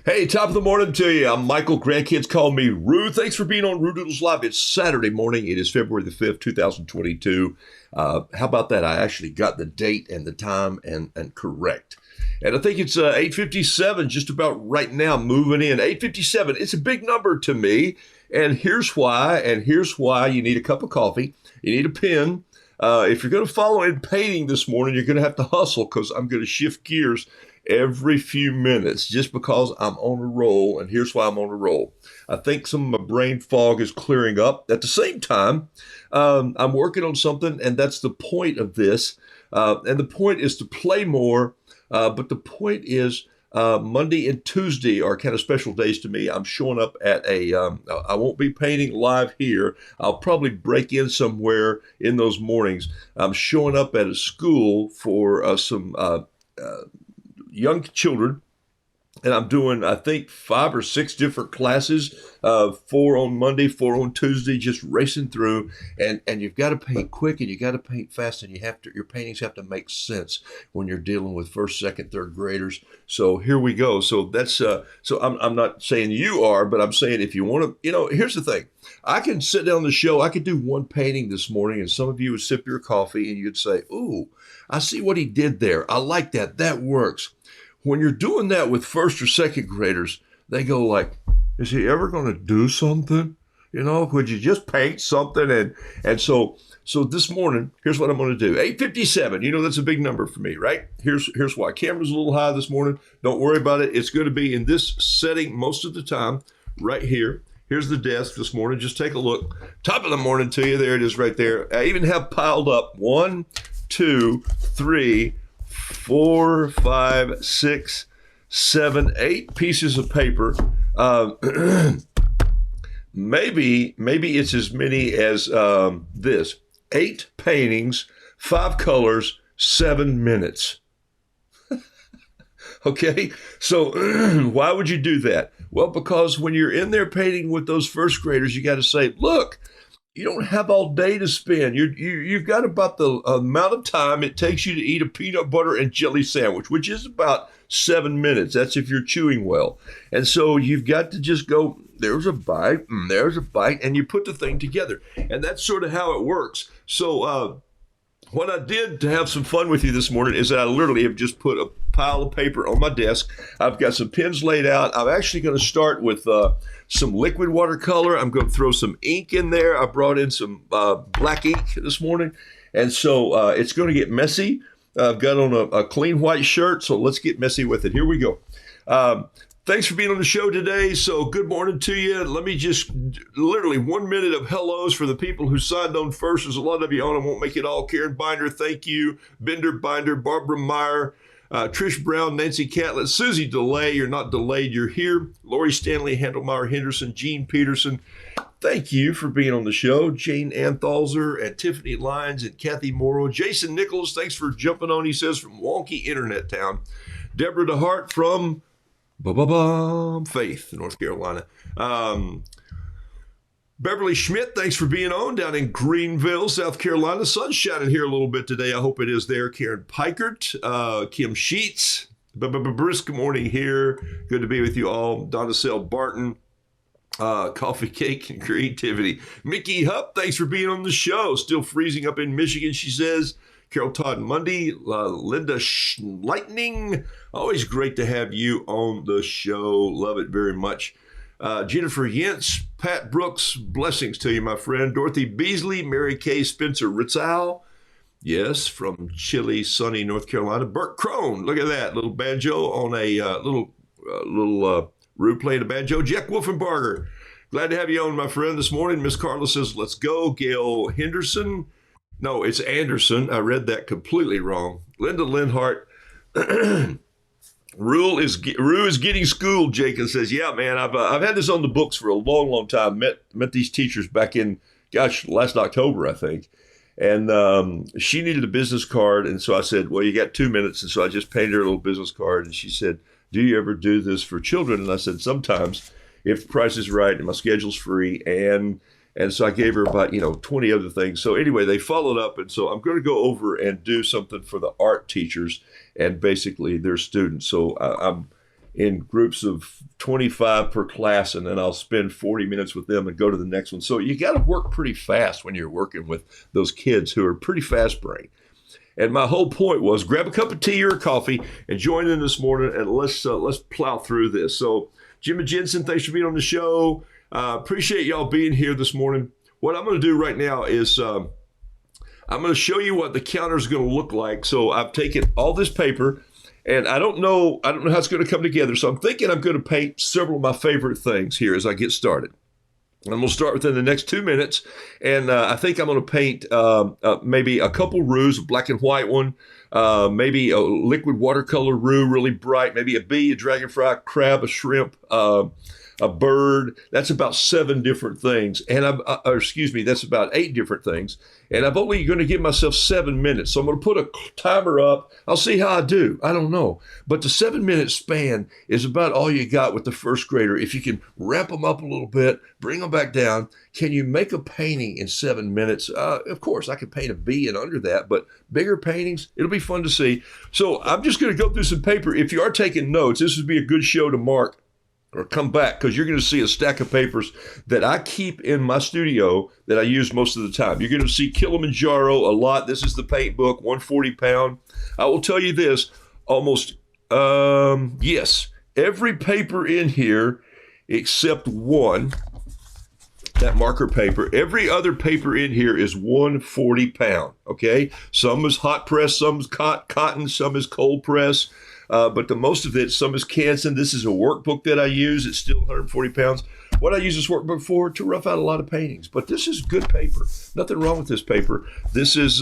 Hey, top of the morning to you. I'm Michael. Grandkids call me Roo. Thanks for being on Roodoodles Live. It's Saturday morning. It is February the 5th, 2022. How about that? I actually got the date and the time and correct. And I think it's 8:57 just about right now, moving in. 8:57. It's a big number to me. And here's why. You need a cup of coffee. You need a pen. If you're going to follow in painting this morning, you're going to have to hustle because I'm going to shift gears every few minutes just because I'm on a roll. And here's why I'm on a roll. I think some of my brain fog is clearing up. At the same time, I'm working on something, and that's the point of this. And the point is to play more. But the point is Monday and Tuesday are kind of special days to me. I'm showing up at I won't be painting live here. I'll probably break in somewhere in those mornings. I'm showing up at a school for some young children, and I'm doing, I think, 5 or 6 different classes, 4 on Monday, 4 on Tuesday, just racing through. And you've got to paint quick, and you got to paint fast, and your paintings have to make sense when you're dealing with first, second, third graders. So here we go. So that's so I'm not saying you are, but I'm saying if you want to, here's the thing. I can sit down the show. I could do one painting this morning, and some of you would sip your coffee, and you'd say, "Ooh, I see what he did there. I like that. That works." When you're doing that with first or second graders, they go like, is he ever going to do something? Could you just paint something? And so this morning, here's what I'm going to do. 8:57, that's a big number for me, right? Here's why. Camera's a little high this morning. Don't worry about it. It's going to be in this setting most of the time, right here. Here's the desk this morning. Just take a look. Top of the morning to you. There it is right there. I even have piled up 1, 2, 3, 4, 5, 6, 7, 8 pieces of paper. Maybe it's as many as this. 8 paintings, 5 colors, 7 minutes. Okay, so why would you do that? Well, because when you're in there painting with those first graders, you got to say, look, you don't have all day to spend. You've got about the amount of time it takes you to eat a peanut butter and jelly sandwich, which is about 7 minutes. That's if you're chewing well. And so you've got to just go, there's a bite, and you put the thing together. And that's sort of how it works. So what I did to have some fun with you this morning is that I literally have just put a pile of paper on my desk. I've got some pens laid out. I'm actually going to start with some liquid watercolor. I'm going to throw some ink in there. I brought in some black ink this morning. And so it's going to get messy. I've got on a clean white shirt, so let's get messy with it. Here we go. Thanks for being on the show today. So good morning to you. Let me just literally 1 minute of hellos for the people who signed on first. There's a lot of you on. I won't make it all. Karen Binder, thank you. Bender Binder, Barbara Meyer, Trish Brown, Nancy Catlett, Susie DeLay. You're not delayed. You're here. Lori Stanley, Handelmeyer Henderson, Jean Peterson. Thank you for being on the show. Jane Anthalzer and Tiffany Lyons and Kathy Morrow. Jason Nichols, thanks for jumping on. He says from wonky internet town. Deborah DeHart from Faith, North Carolina. Beverly Schmidt, thanks for being on down in Greenville, South Carolina. Sun's shining here a little bit today. I hope it is there. Karen Pikert, Kim Sheets, brisk morning here. Good to be with you all. Donna Sell Barton, coffee, cake, and creativity. Mickey Hupp, thanks for being on the show. Still freezing up in Michigan, she says. Carol Todd Mundy, Linda Lightning. Always great to have you on the show. Love it very much. Jennifer Yentz, Pat Brooks, blessings to you, my friend. Dorothy Beasley, Mary Kay Spencer Ritzow. Yes, from chilly, sunny North Carolina. Bert Crone, look at that. Little banjo on a little Roo playing a banjo. Jack Wolfenbarger, glad to have you on, my friend, this morning. Miss Carla says, let's go. Gail Henderson. No, it's Anderson. I read that completely wrong. Linda Linhart. Rue is getting schooled, Jacob says. Yeah, man, I've had this on the books for a long, long time. Met these teachers back in, last October, I think. And she needed a business card. And so I said, well, you got 2 minutes. And so I just painted her a little business card. And she said, do you ever do this for children? And I said, sometimes, if the price is right and my schedule's free. And so I gave her about, 20 other things. So anyway, they followed up. And so I'm going to go over and do something for the art teachers and basically their students. So I'm in groups of 25 per class, and then I'll spend 40 minutes with them and go to the next one. So you got to work pretty fast when you're working with those kids who are pretty fast brain. And my whole point was grab a cup of tea or a coffee and join in this morning, and let's plow through this. So Jim and Jensen, thanks for being on the show. Appreciate y'all being here this morning. What I'm going to do right now is I'm going to show you what the counter is going to look like. So I've taken all this paper, and I don't know how it's going to come together. So I'm thinking I'm going to paint several of my favorite things here as I get started. I'm going to start within the next 2 minutes, and I think I'm going to paint maybe a couple roos, a black and white one, maybe a liquid watercolor roo, really bright, maybe a bee, a dragonfly, a crab, a shrimp, a bird. That's about 7 different things. And that's about 8 different things. And I'm only going to give myself 7 minutes. So I'm going to put a timer up. I'll see how I do. I don't know. But the 7-minute span is about all you got with the first grader. If you can wrap them up a little bit, bring them back down. Can you make a painting in 7 minutes? Of course, I could paint a bee and under that, but bigger paintings, it'll be fun to see. So I'm just going to go through some paper. If you are taking notes, this would be a good show to mark or come back, because you're going to see a stack of papers that I keep in my studio that I use most of the time. You're going to see Kilimanjaro a lot. This is the paint book, 140 pound. I will tell you this, yes, every paper in here except one, that marker paper, every other paper in here is 140 pound, okay? Some is hot press, some is cotton, some is cold press. But the most of it, some is Canson. This is a workbook that I use. It's still 140 pounds. What I use this workbook for, to rough out a lot of paintings. But this is good paper. Nothing wrong with this paper. This is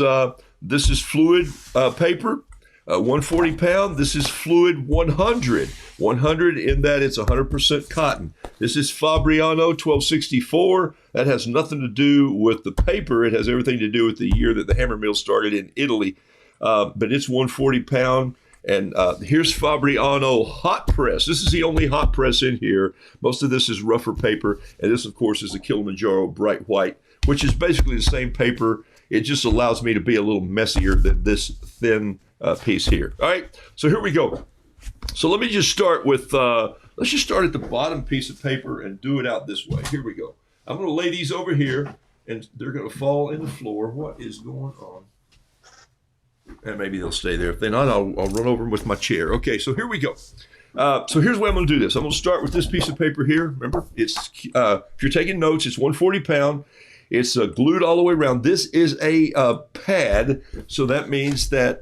fluid paper, 140 pound. This is fluid 100. 100 in that it's 100% cotton. This is Fabriano 1264. That has nothing to do with the paper. It has everything to do with the year that the hammer mill started in Italy. But it's 140 pound. And here's Fabriano hot press. This is the only hot press in here. Most of this is rougher paper. And this, of course, is a Kilimanjaro bright white, which is basically the same paper. It just allows me to be a little messier than this thin piece here. All right, so here we go. So let me just start with, let's just start at the bottom piece of paper and do it out this way. Here we go. I'm going to lay these over here, and they're going to fall in the floor. What is going on? And maybe they'll stay there. If they're not, I'll run over them with my chair. Okay, so here we go. So here's why I'm going to do this. I'm going to start with this piece of paper here. Remember, it's if you're taking notes, it's 140 pound. It's glued all the way around. This is a pad, so that means that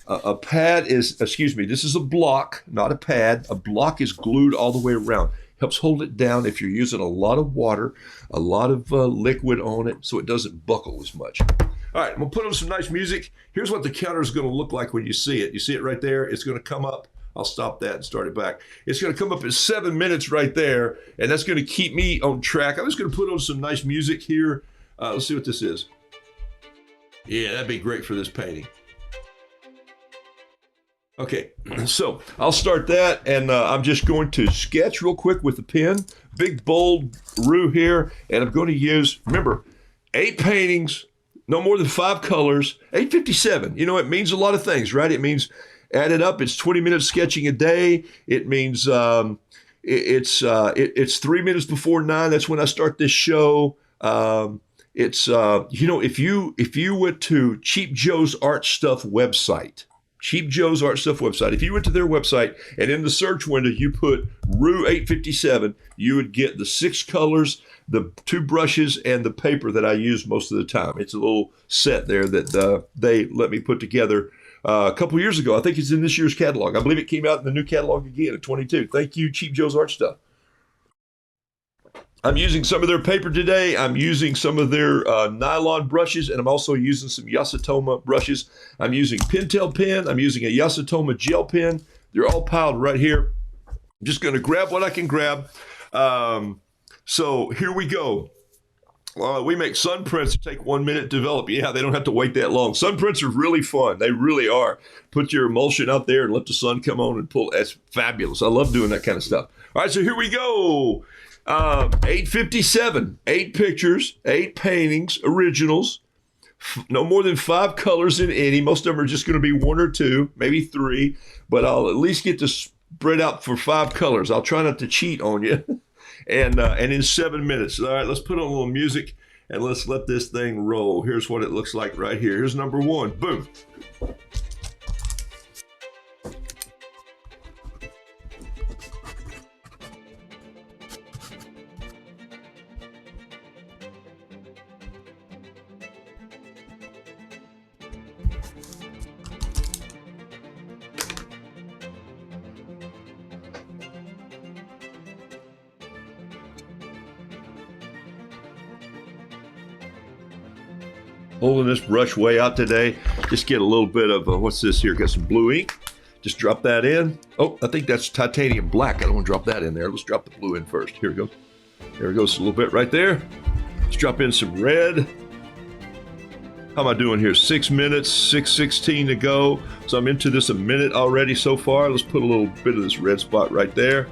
a pad is, this is a block, not a pad. A block is glued all the way around. Helps hold it down if you're using a lot of water, a lot of liquid on it, so it doesn't buckle as much. All right, I'm going to put on some nice music. Here's what the counter is going to look like when you see it. You see it right there? It's going to come up. I'll stop that and start it back. It's going to come up at 7 minutes right there, and that's going to keep me on track. I'm just going to put on some nice music here. Let's see what this is. Yeah, that'd be great for this painting. Okay, so I'll start that, and I'm just going to sketch real quick with a pen. Big, bold roo here, and I'm going to use, remember, 8 paintings, no more than 5 colors, 857. You know, it means a lot of things, right? It means, add it up, it's 20 minutes sketching a day. It means it's 3 minutes before 9. That's when I start this show. If you went to Cheap Joe's Art Stuff website, Cheap Joe's Art Stuff website, if you went to their website and in the search window you put Rue 857, you would get the 6 colors, the 2 brushes, and the paper that I use most of the time. It's a little set there that they let me put together a couple years ago. I think it's in this year's catalog. I believe it came out in the new catalog again at 22. Thank you, Cheap Joe's Art Stuff. I'm using some of their paper today. I'm using some of their nylon brushes, and I'm also using some Yasutoma brushes. I'm using Pentel pen. I'm using a Yasutoma gel pen. They're all piled right here. I'm just going to grab what I can grab. So here we go. We make sun prints that take 1 minute to develop. Yeah, they don't have to wait that long. Sun prints are really fun. They really are. Put your emulsion out there and let the sun come on and pull. That's fabulous. I love doing that kind of stuff. All right, so here we go. 857, 8 pictures, 8 paintings, originals, no more than 5 colors in any. Most of them are just going to be 1 or 2, maybe 3, but I'll at least get to spread out for 5 colors. I'll try not to cheat on you. And in 7 minutes. All right, let's put on a little music and let's let this thing roll. Here's what it looks like right here. Here's number 1. Boom. Holding this brush way out today. Just get a little bit of, what's this here? Got some blue ink. Just drop that in. Oh, I think that's titanium black. I don't want to drop that in there. Let's drop the blue in first. Here we go. There it goes a little bit right there. Let's drop in some red. How am I doing here? 6 minutes, 6:16 to go. So I'm into this a minute already so far. Let's put a little bit of this red spot right there.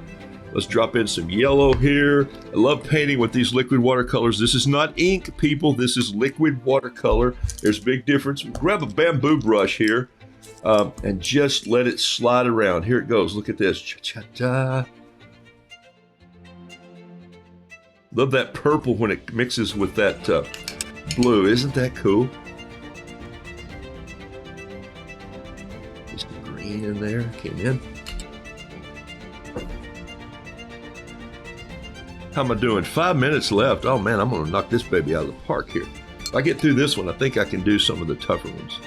Let's drop in some yellow here. I love painting with these liquid watercolors. This is not ink, people. This is liquid watercolor. There's a big difference. Grab a bamboo brush here and just let it slide around. Here it goes. Look at this. Cha-cha-cha. Love that purple when it mixes with that blue. Isn't that cool? Just the green in there. Came in. How am I doing? 5 minutes left. Oh man, I'm going to knock this baby out of the park here. If I get through this one, I think I can do some of the tougher ones.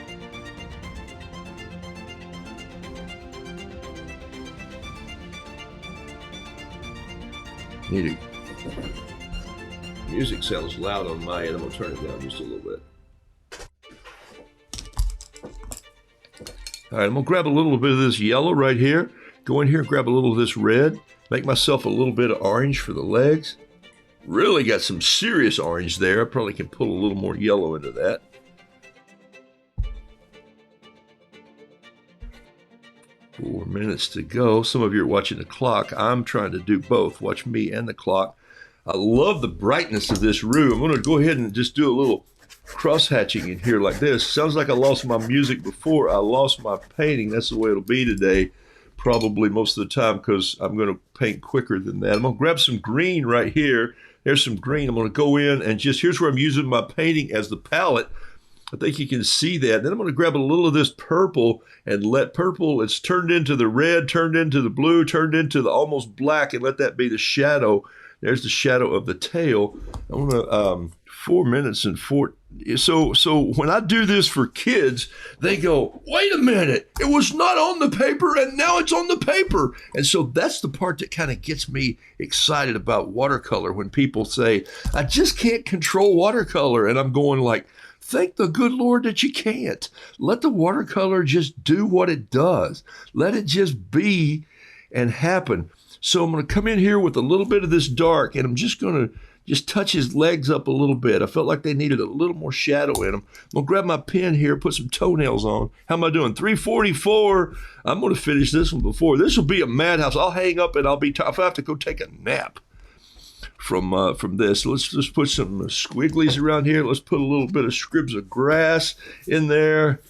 Music sounds loud on my end. I'm going to turn it down just a little bit. All right, I'm going to grab a little bit of this yellow right here. Go in here and grab a little of this red. Make myself a little bit of orange for the legs. Really got some serious orange there. I probably can pull a little more yellow into that. Four minutes to go. Some of you are watching the clock. I'm trying to do both. Watch me and the clock. I love the brightness of this room. I'm going to go ahead and just do a little cross-hatching in here like this. Sounds like I lost my music before I lost my painting. That's the way it'll be today. Probably most of the time because I'm going to paint quicker than that. I'm going to grab some green right here. There's some green. I'm going to go in and just, here's where I'm using my painting as the palette. I think you can see that. Then I'm going to grab a little of this purple and let purple, it's turned into the red, turned into the blue, turned into the almost black, and let that be the shadow. There's the shadow of the tail. I'm going to, 4 minutes and 4. So when I do this for kids, they go, wait a minute, it was not on the paper and now it's on the paper. And so that's the part that kind of gets me excited about watercolor when people say, I just can't control watercolor. And I'm going like, thank the good Lord that you can't. Let the watercolor just do what it does. Let it just be and happen. So I'm going to come in here with a little bit of this dark, and I'm just going to just touch his legs up a little bit. I felt like they needed a little more shadow in them. I'm going to grab my pen here, put some toenails on. How am I doing? 3:44. I'm going to finish this one before. This will be a madhouse. I'll hang up and I'll be tired. If I have to go take a nap from this. Let's just put some squigglies around here. Let's put a little bit of scribs of grass in there.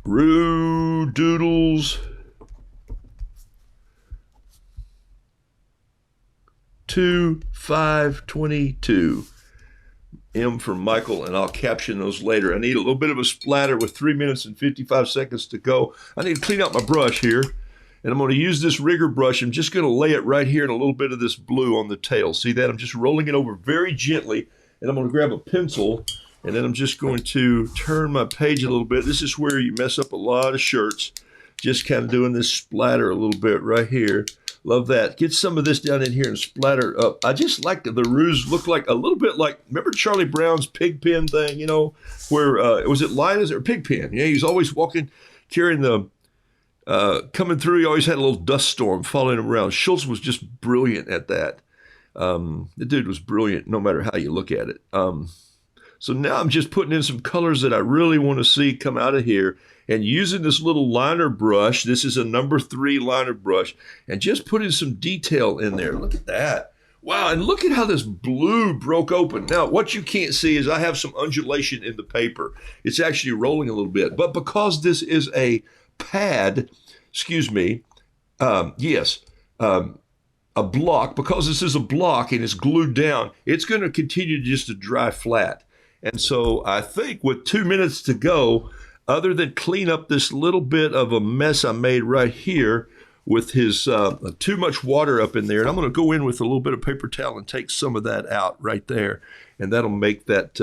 Roodoodles. 2/5/22. M for Michael, and I'll caption those later. I need a little bit of a splatter with 3 minutes and 55 seconds to go. I need to clean out my brush here, and I'm going to use this rigger brush. I'm just going to lay it right here in a little bit of this blue on the tail. See that? I'm just rolling it over very gently, and I'm going to grab a pencil, and then I'm just going to turn my page a little bit. This is where you mess up a lot of shirts. Just kind of doing this splatter a little bit right here. Love that. Get some of this down in here and splatter up. I just like the roos look like a little bit like, remember Charlie Brown's pig pen thing, you know, where, was it Linus or pig pen? Yeah, he's always walking, carrying the, coming through. He always had a little dust storm following him around. Schultz was just brilliant at that. The dude was brilliant no matter how you look at it. So now I'm just putting in some colors that I really want to see come out of here, and using this little liner brush. This is a number 3 liner brush, and just putting some detail in there. Look at that. Wow, and look at how this blue broke open. Now, what you can't see is I have some undulation in the paper. It's actually rolling a little bit, but because this is a pad, excuse me, Yes, a block, because this is a block and it's glued down, it's going to continue just to dry flat. And so I think with 2 minutes to go, other than clean up this little bit of a mess I made right here with his too much water up in there, and I'm going to go in with a little bit of paper towel and take some of that out right there, and that'll make that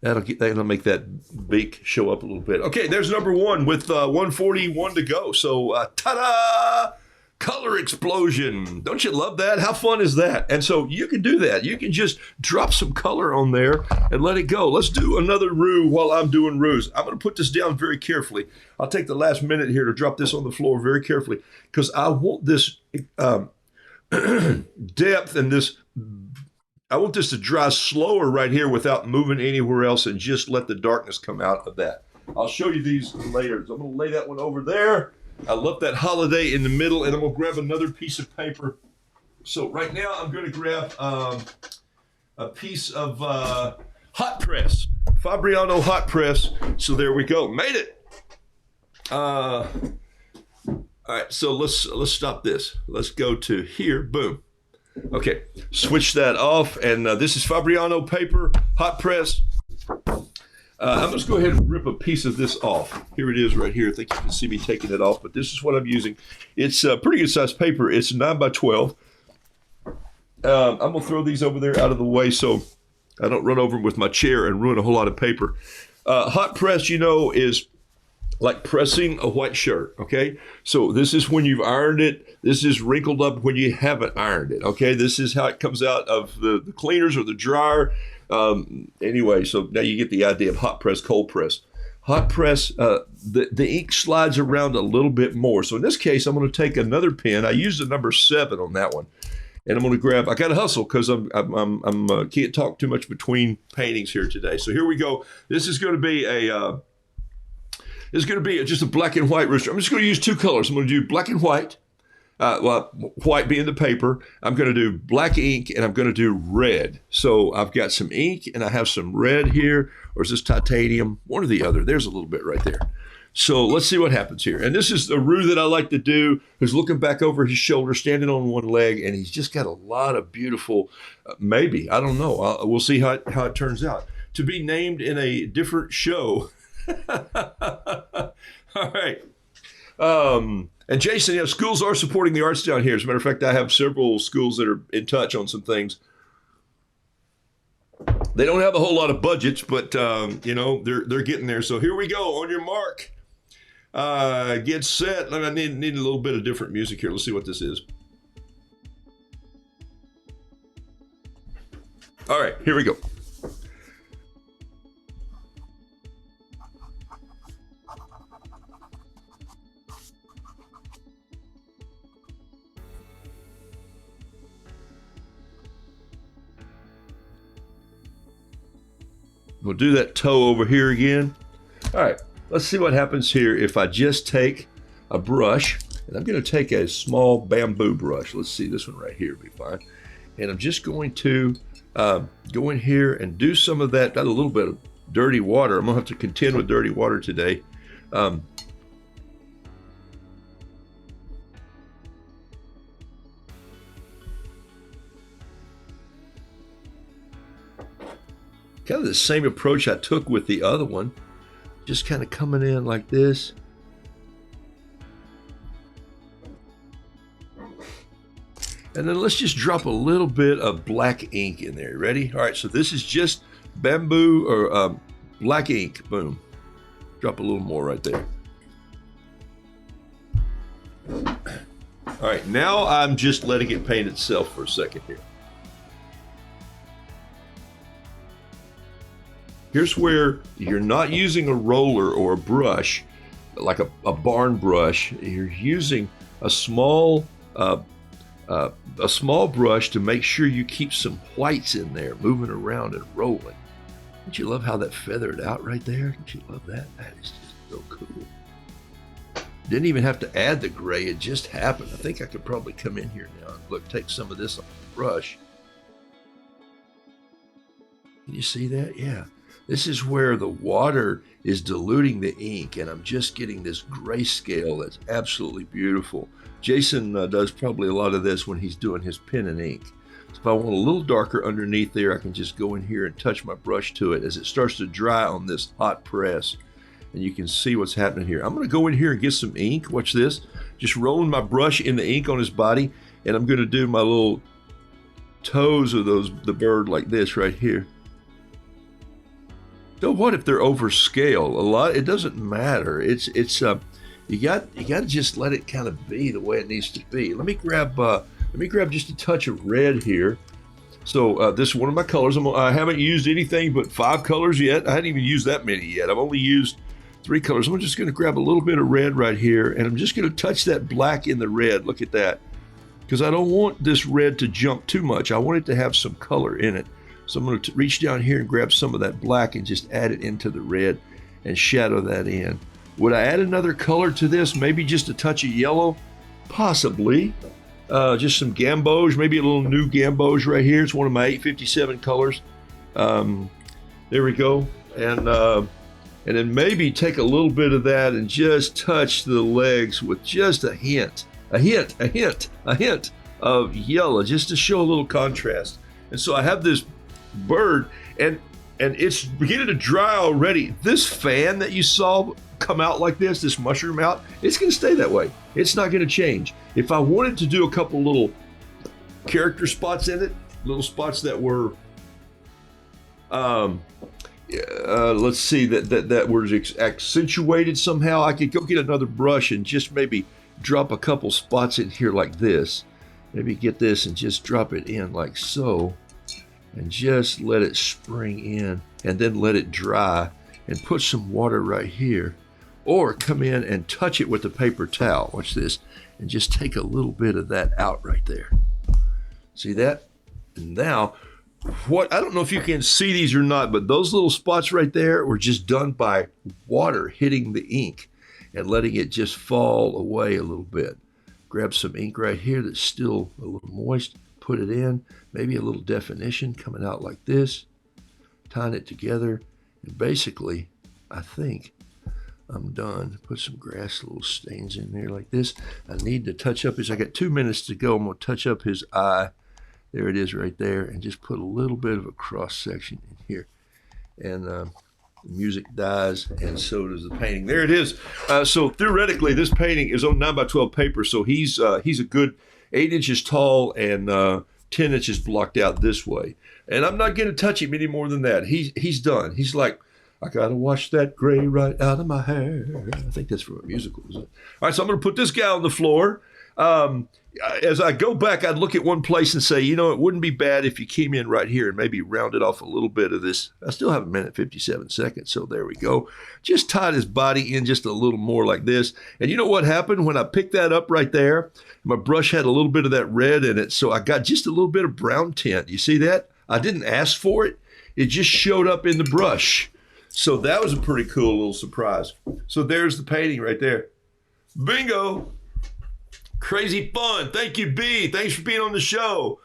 that'll make that beak show up a little bit. Okay, there's number one with 141 to go. So ta-da! Color explosion. Don't you love that? How fun is that? And so you can do that. You can just drop some color on there and let it go. Let's do another roux while I'm doing roux. I'm going to put this down very carefully. I'll take the last minute here to drop this on the floor very carefully because I want this depth and this, I want this to dry slower right here without moving anywhere else and just let the darkness come out of that. I'll show you these later. So I'm going to lay that one over there. I left that holiday in the middle, and I'm going to grab another piece of paper. So right now, I'm going to grab a piece of hot press, Fabriano hot press. So there we go. Made it. All right, so let's stop this. Let's go to here. Boom. Okay, switch that off, and this is Fabriano paper, hot press. I'm just go ahead and rip a piece of this off. Here it is right here. I think you can see me taking it off, but this is what I'm using. It's a pretty good sized paper. It's 9 by 12. I'm going to throw these over there out of the way so I don't run over them with my chair and ruin a whole lot of paper. Hot press, you know, is like pressing a white shirt, okay? So this is when you've ironed it. This is wrinkled up when you haven't ironed it, okay? This is how it comes out of the cleaners or the dryer. Anyway, so now you get the idea of hot press, cold press. Hot press, the ink slides around a little bit more. So in this case, I'm going to take another pen. I used the number 7 on that one. And I'm going to grab, I got to hustle because I'm can't talk too much between paintings here today. So here we go. This is going to be just a black and white rooster. I'm just going to use 2 colors. I'm going to do black and white. White being the paper. I'm going to do black ink and I'm going to do red. So I've got some ink and I have some red here, or is this titanium? One or the other. There's a little bit right there. So let's see what happens here. And this is the roux that I like to do, who's looking back over his shoulder, standing on one leg, and he's just got a lot of beautiful, maybe, I don't know. We'll see how it turns out. To be named in a different show. All right. And Jason, yeah, schools are supporting the arts down here. As a matter of fact, I have several schools that are in touch on some things. They don't have a whole lot of budgets, but you know, they're getting there. So here we go. On your mark, get set. I need a little bit of different music here. Let's see what this is. All right, here we go. We'll do that toe over here again. All right, let's see what happens here if I just take a brush, and I'm going to take a small bamboo brush. Let's see, this one right here will be fine. And I'm just going to go in here and do some of that. Got a little bit of dirty water. I'm going to have to contend with dirty water today. Kind of the same approach I took with the other one, just kind of coming in like this. And then let's just drop a little bit of black ink in there. Ready? All right, so this is just bamboo or black ink. Boom. Drop a little more right there. All right, now I'm just letting it paint itself for a second here. Here's where you're not using a roller or a brush, like a barn brush. You're using a small brush to make sure you keep some whites in there, moving around and rolling. Don't you love how that feathered out right there? Don't you love that? That is just so cool. Didn't even have to add the gray. It just happened. I think I could probably come in here now and look, take some of this off the brush. Can you see that? Yeah. This is where the water is diluting the ink, and I'm just getting this grayscale that's absolutely beautiful. Jason does probably a lot of this when he's doing his pen and ink. So if I want a little darker underneath there, I can just go in here and touch my brush to it as it starts to dry on this hot press. And you can see what's happening here. I'm going to go in here and get some ink. Watch this. Just rolling my brush in the ink on his body, and I'm going to do my little toes of the bird like this right here. So what if they're over scale? A lot, it doesn't matter. It's you got to just let it kind of be the way it needs to be. Let me grab just a touch of red here. So this is one of my colors. I haven't used anything but 5 colors yet. I hadn't even used that many yet. I've only used 3 colors. I'm just going to grab a little bit of red right here, and I'm just going to touch that black in the red. Look at that. Because I don't want this red to jump too much. I want it to have some color in it. So I'm going to reach down here and grab some of that black and just add it into the red and shadow that in. Would I add another color to this? Maybe just a touch of yellow? Possibly. Just some gamboge, maybe a little new gamboge right here. It's one of my 857 colors. There we go. And then maybe take a little bit of that and just touch the legs with just a hint of yellow, just to show a little contrast. And so I have this bird, and it's beginning to dry already. This fan that you saw come out like this mushroom out, it's going to stay that way. It's not going to change. If I wanted to do a couple little character spots in it, little spots that were let's see, that were accentuated somehow, I could go get another brush and just maybe drop a couple spots in here like this. Maybe get this and just drop it in like so, and just let it spring in, and then let it dry, and put some water right here. Or come in and touch it with a paper towel. Watch this. And just take a little bit of that out right there. See that? And now, I don't know if you can see these or not, but those little spots right there were just done by water hitting the ink and letting it just fall away a little bit. Grab some ink right here that's still a little moist. Put it in. Maybe a little definition coming out like this. Tying it together. And basically, I think I'm done. Put some grass little stains in there like this. I need to touch up his, I got 2 minutes to go. I'm going to touch up his eye. There it is right there. And just put a little bit of a cross section in here. And the music dies, and so does the painting. There it is. So theoretically, this painting is on 9x12 paper. So he's a good 8 inches tall and 10 inches blocked out this way. And I'm not going to touch him any more than that. He's done. He's like, I gotta wash that gray right out of my hair. I think that's from a musical, isn't it? All right, so I'm gonna put this guy on the floor. As I go back, I'd look at one place and say, you know, it wouldn't be bad if you came in right here and maybe rounded off a little bit of this. I still have 1:57 seconds, so there we go. Just tied his body in just a little more like this. And you know what happened when I picked that up right there? My brush had a little bit of that red in it, so I got just a little bit of brown tint. You see that? I didn't ask for it. It just showed up in the brush. So that was a pretty cool little surprise. So there's the painting right there. Bingo. Crazy fun. Thank you, B. Thanks for being on the show.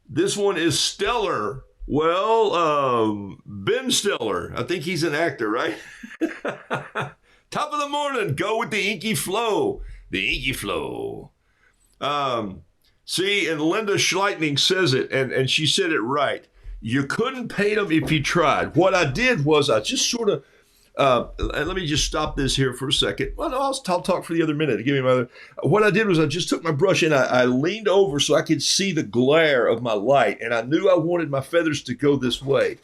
This one is Stellar. Well, Ben Stiller. I think he's an actor, right? Top of the morning. Go with the inky flow. The inky flow. See, and Linda Schleitning says it, and she said it right. You couldn't paint them if you tried. What I did was I just sort of, and let me just stop this here for a second. Well, no, I'll talk for the other minute. Give me my other. What I did was I just took my brush and I leaned over so I could see the glare of my light, and I knew I wanted my feathers to go this way.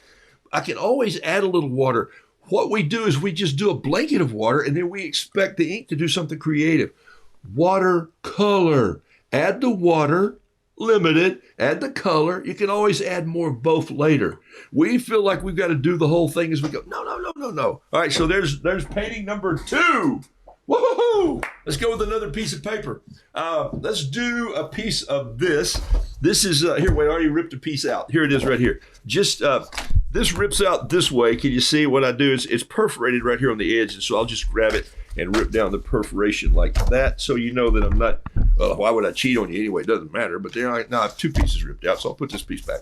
I can always add a little water. What we do is we just do a blanket of water, and then we expect the ink to do something creative. Watercolor. Add the water. Limited, add the color. You can always add more of both later. We feel like we've got to do the whole thing as we go. No. All right, so there's painting number 2. Woohoo! Let's go with another piece of paper. Let's do a piece of this. This is, here, wait, I already ripped a piece out. Here it is right here. Just, this rips out this way. Can you see what I do? It's perforated right here on the edge, and so I'll just grab it and rip down the perforation like that, so you know that I'm not, well, why would I cheat on you anyway? It doesn't matter, but there, now I have 2 pieces ripped out, so I'll put this piece back.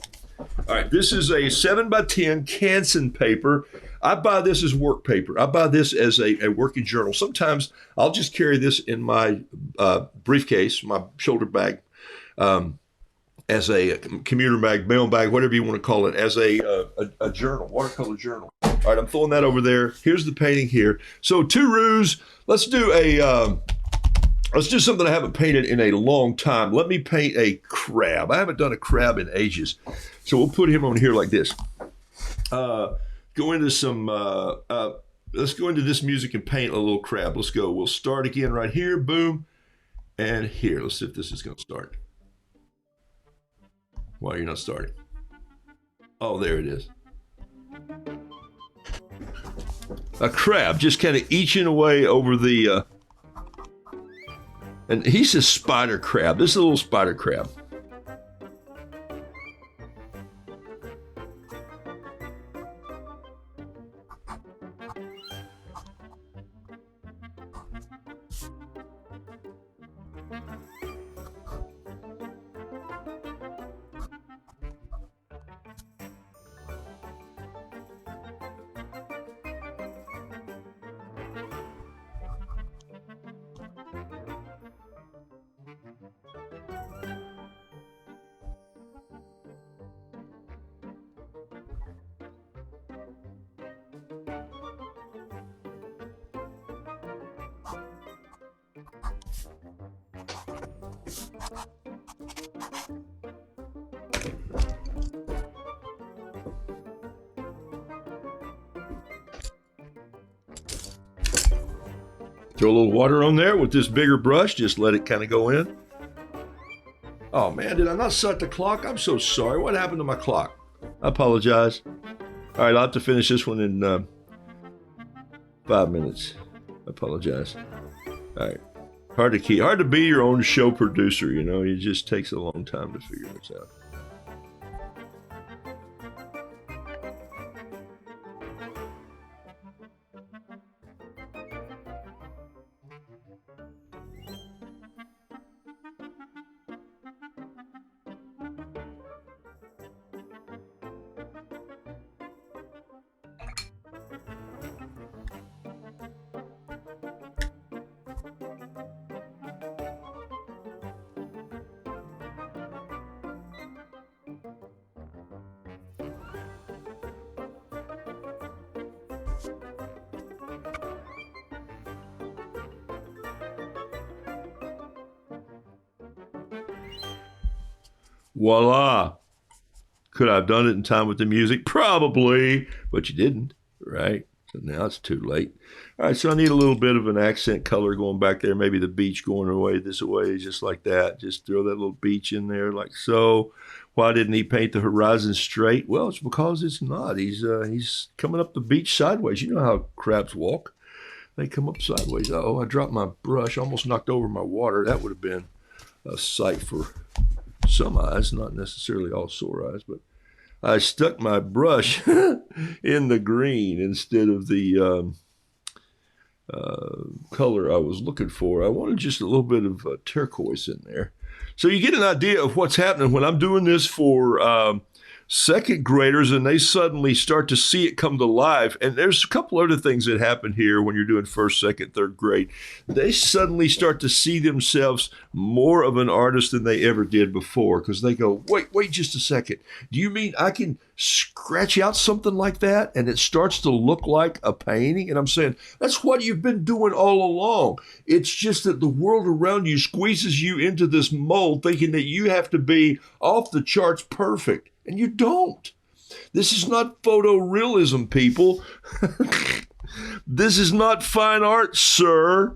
All right, this is a 7x10 Canson paper. I buy this as work paper. I buy this as a working journal. Sometimes I'll just carry this in my briefcase, my shoulder bag, as a commuter bag, mail bag, whatever you want to call it, as a journal, watercolor journal. All right, I'm throwing that over there. Here's the painting here. So 2 roos. Let's do something I haven't painted in a long time. Let me paint a crab. I haven't done a crab in ages. So we'll put him on here like this. Go into some, let's go into this music and paint a little crab. Let's go. We'll start again right here. Boom. And here. Let's see if this is going to start. Why are you not starting? Oh, there it is. A crab just kind of eaching away over the, and he's a spider crab. This is a little spider crab. Throw a little water on there with this bigger brush. Just let it kind of go in. Oh man, did I not set the clock? I'm so sorry. What happened to my clock? I apologize. All right, I'll have to finish this one in 5 minutes. I apologize. All right. Hard to be your own show producer, you know. It just takes a long time to figure this out. Voila. Could I have done it in time with the music? Probably, but you didn't, right? So now it's too late. All right, so I need a little bit of an accent color going back there. Maybe the beach going away this way, just like that. Just throw that little beach in there like so. Why didn't he paint the horizon straight? Well, it's because it's not. He's coming up the beach sideways. You know how crabs walk. They come up sideways. Oh, I dropped my brush. Almost knocked over my water. That would have been a sight for some eyes, not necessarily all sore eyes, but I stuck my brush in the green instead of the color I was looking for. I wanted just a little bit of turquoise in there. So you get an idea of what's happening when I'm doing this for second graders and they suddenly start to see it come to life. And there's a couple other things that happen here when you're doing first, second, third grade. They suddenly start to see themselves more of an artist than they ever did before because they go, wait just a second. Do you mean I can scratch out something like that and it starts to look like a painting? And I'm saying, that's what you've been doing all along. It's just that the world around you squeezes you into this mold thinking that you have to be off the charts perfect. And you don't. This is not photorealism, people. This is not fine art, sir.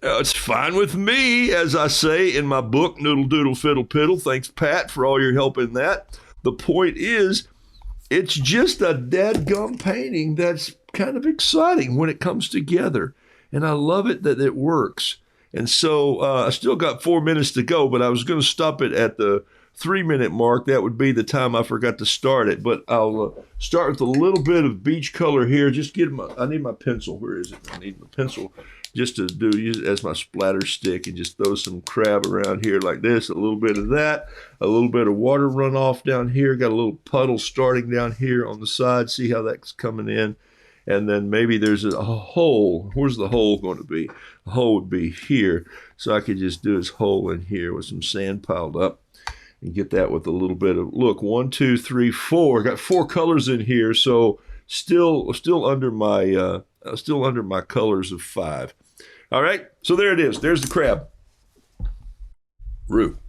It's fine with me, as I say in my book, Noodle Doodle Fiddle Piddle. Thanks, Pat, for all your help in that. The point is, it's just a dadgum painting that's kind of exciting when it comes together. And I love it that it works. And so I still got 4 minutes to go, but I was going to stop it at the 3-minute mark. That would be the time I forgot to start it, but I'll start with a little bit of beach color here. Just get I need my pencil. Where is it? I need my pencil just to use it as my splatter stick and just throw some crab around here like this. A little bit of that, a little bit of water runoff down here. Got a little puddle starting down here on the side. See how that's coming in. And then maybe there's a hole. Where's the hole going to be? The hole would be here. So I could just do this hole in here with some sand piled up and get that with a little bit of, look, 1, 2, 3, 4. Got 4 colors in here. So still under my colors of 5. All right, so there it is. There's the crab roux.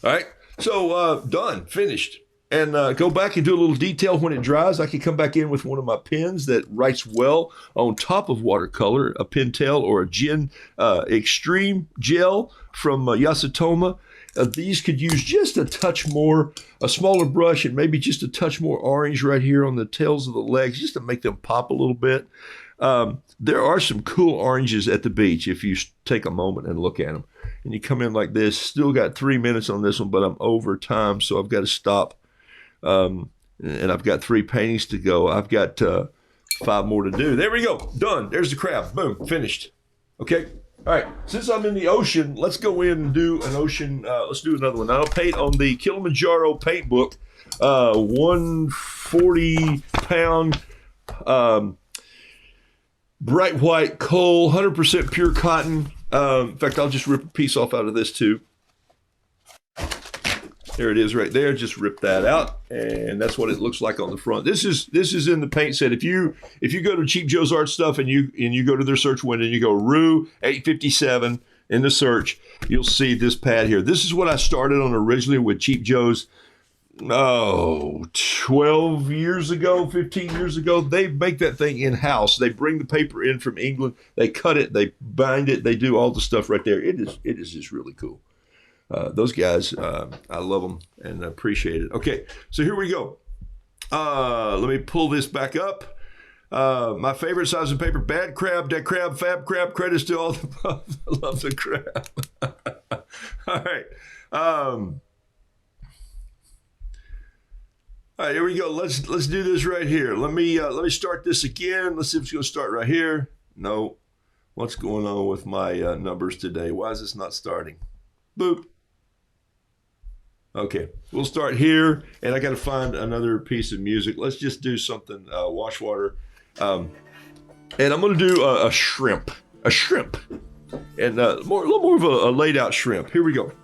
All right, so done, finished. And go back and do a little detail when it dries. I can come back in with one of my pens that writes well on top of watercolor, a Pentel or a Gen Extreme Gel from Yasutoma. These could use just a touch more, a smaller brush, and maybe just a touch more orange right here on the tails of the legs, just to make them pop a little bit. There are some cool oranges at the beach if you take a moment and look at them. And you come in like this. Still got 3 minutes on this one, but I'm over time, so I've got to stop. And I've got 3 paintings to go. I've got 5 more to do. There we go. Done. There's the crab. Boom. Finished. Okay. All right. Since I'm in the ocean, let's go in and do an ocean. Let's do another one. I'll paint on the Kilimanjaro paint book. 140-pound bright white coal, 100% pure cotton. In fact, I'll just rip a piece off out of this too. There it is right there. Just rip that out, and that's what it looks like on the front. This is in the paint set. If you go to Cheap Joe's Art Stuff and you go to their search window and you go Roux 857 in the search, you'll see this pad here. This is what I started on originally with Cheap Joe's. 12 years ago, 15 years ago. They make that thing in-house. They bring the paper in from England. They cut it. They bind it. They do all the stuff right there. It is just really cool. Those guys, I love them and appreciate it. Okay, so here we go. Let me pull this back up. My favorite size of paper, bad crab, dead crab, fab crab, credits to all the above. I love the crab. All right. All right, here we go. Let's do this right here. Let me start this again. Let's see if it's going to start right here. No. What's going on with my numbers today? Why is this not starting? Boop. Okay, we'll start here, and I got to find another piece of music. Let's just do something wash water, and I'm going to do a shrimp, and a little more of a laid out shrimp. Here we go. Let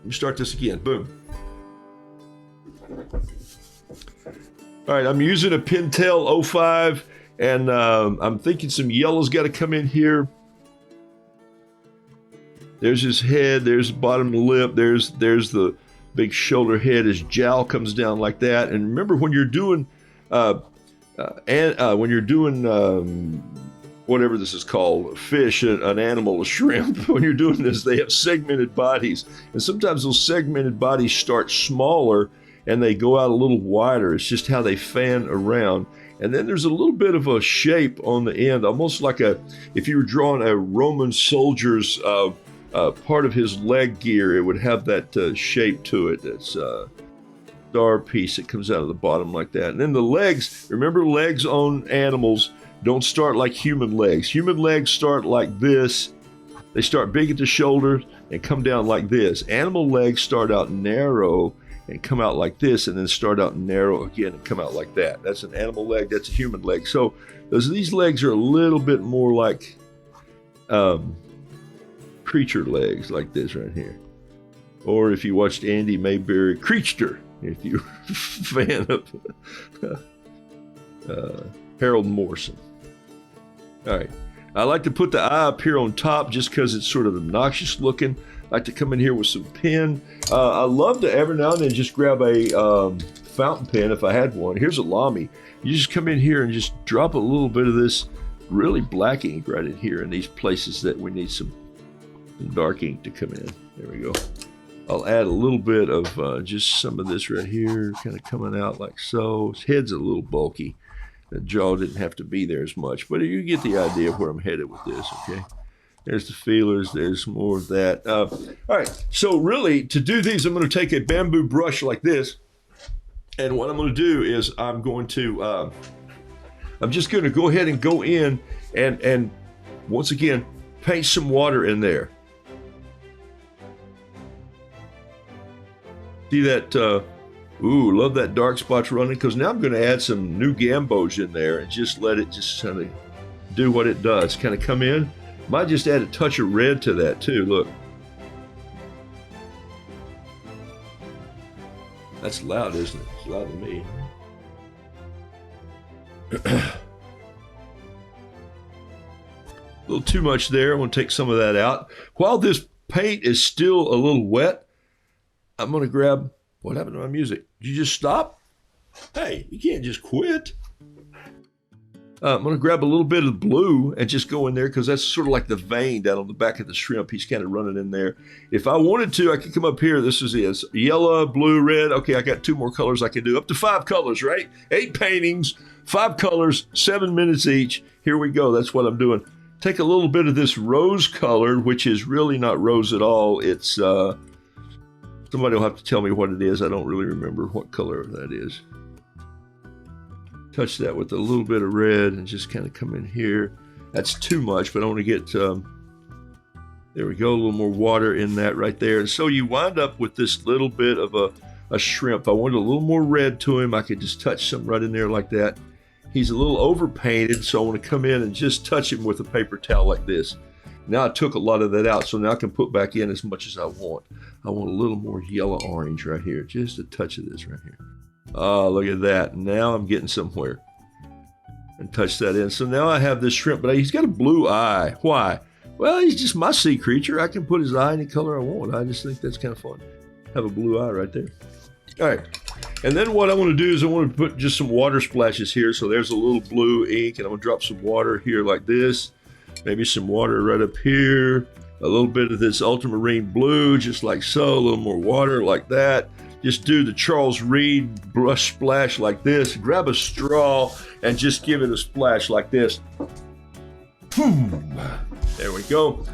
me start this again. Boom. All right, I'm using a Pentel 05, and I'm thinking some yellow's got to come in here. There's his head, there's the bottom of the lip, there's the big shoulder head. His jowl comes down like that. And remember, when you're doing whatever this is called, fish, an animal, a shrimp, when you're doing this, they have segmented bodies, and sometimes those segmented bodies start smaller and they go out a little wider. It's just how they fan around. And then there's a little bit of a shape on the end, almost like if you were drawing a Roman soldier's part of his leg gear, it would have that shape to it. That's a star piece that comes out of the bottom like that. And then the legs, remember, legs on animals don't start like human legs. Human legs start like this. They start big at the shoulder and come down like this. Animal legs start out narrow and come out like this, and then start out narrow again and come out like that. That's an animal leg, that's a human leg. So these legs are a little bit more like creature legs, like this right here. Or if you watched Andy Mayberry, Creature, if you're a fan of Harold Morrison. All right. I like to put the eye up here on top just because it's sort of obnoxious looking. I like to come in here with some pen. I love to every now and then just grab a fountain pen if I had one. Here's a Lamy. You just come in here and just drop a little bit of this really black ink right in here in these places that we need some dark ink to come in. There we go. I'll add a little bit of just some of this right here, kind of coming out like so. His head's a little bulky. The jaw didn't have to be there as much, but you get the idea of where I'm headed with this, okay? There's the feelers. There's more of that. All right. So really, to do these, I'm going to take a bamboo brush like this, and what I'm going to do is I'm just going to go ahead and go in and Once again, paint some water in there. See that? Ooh, love that dark spots running, because now I'm going to add some new gambos in there and just let it just kind of do what it does. Kind of come in. Might just add a touch of red to that too. Look. That's loud, isn't it? It's loud to me. A little too much there. I want to take some of that out. While this paint is still a little wet, I'm going to grab... What happened to my music? Did you just stop? Hey, you can't just quit. I'm going to grab a little bit of blue and just go in there, because that's sort of like the vein down on the back of the shrimp. He's kind of running in there. If I wanted to, I could come up here. This is it. Yellow, blue, red. Okay, I got 2 more colors I can do. Up to 5 colors, right? 8 paintings, 5 colors, 7 minutes each. Here we go. That's what I'm doing. Take a little bit of this rose color, which is really not rose at all. It's... somebody will have to tell me what it is. I don't really remember what color that is. Touch that with a little bit of red and just kind of come in here. That's too much, but I want to get, there we go, a little more water in that right there. And so you wind up with this little bit of a shrimp. I wanted a little more red to him. I could just touch some right in there like that. He's a little overpainted, so I want to come in and just touch him with a paper towel like this. Now I took a lot of that out, so now I can put back in as much as I want. I want a little more yellow orange right here, just a touch of this right here. Oh, look at that. Now I'm getting somewhere. And touch that in. So now I have this shrimp, but he's got a blue eye. Why? Well, he's just my sea creature. I can put his eye any color I want. I just think that's kind of fun. Have a blue eye right there. All right. And then what I want to do is I want to put just some water splashes here. So there's a little blue ink, and I'm going to drop some water here like this. Maybe some water right up here. A little bit of this ultramarine blue, just like so. A little more water like that. Just do the Charles Reed brush splash like this. Grab a straw and just give it a splash like this. Boom. There we go.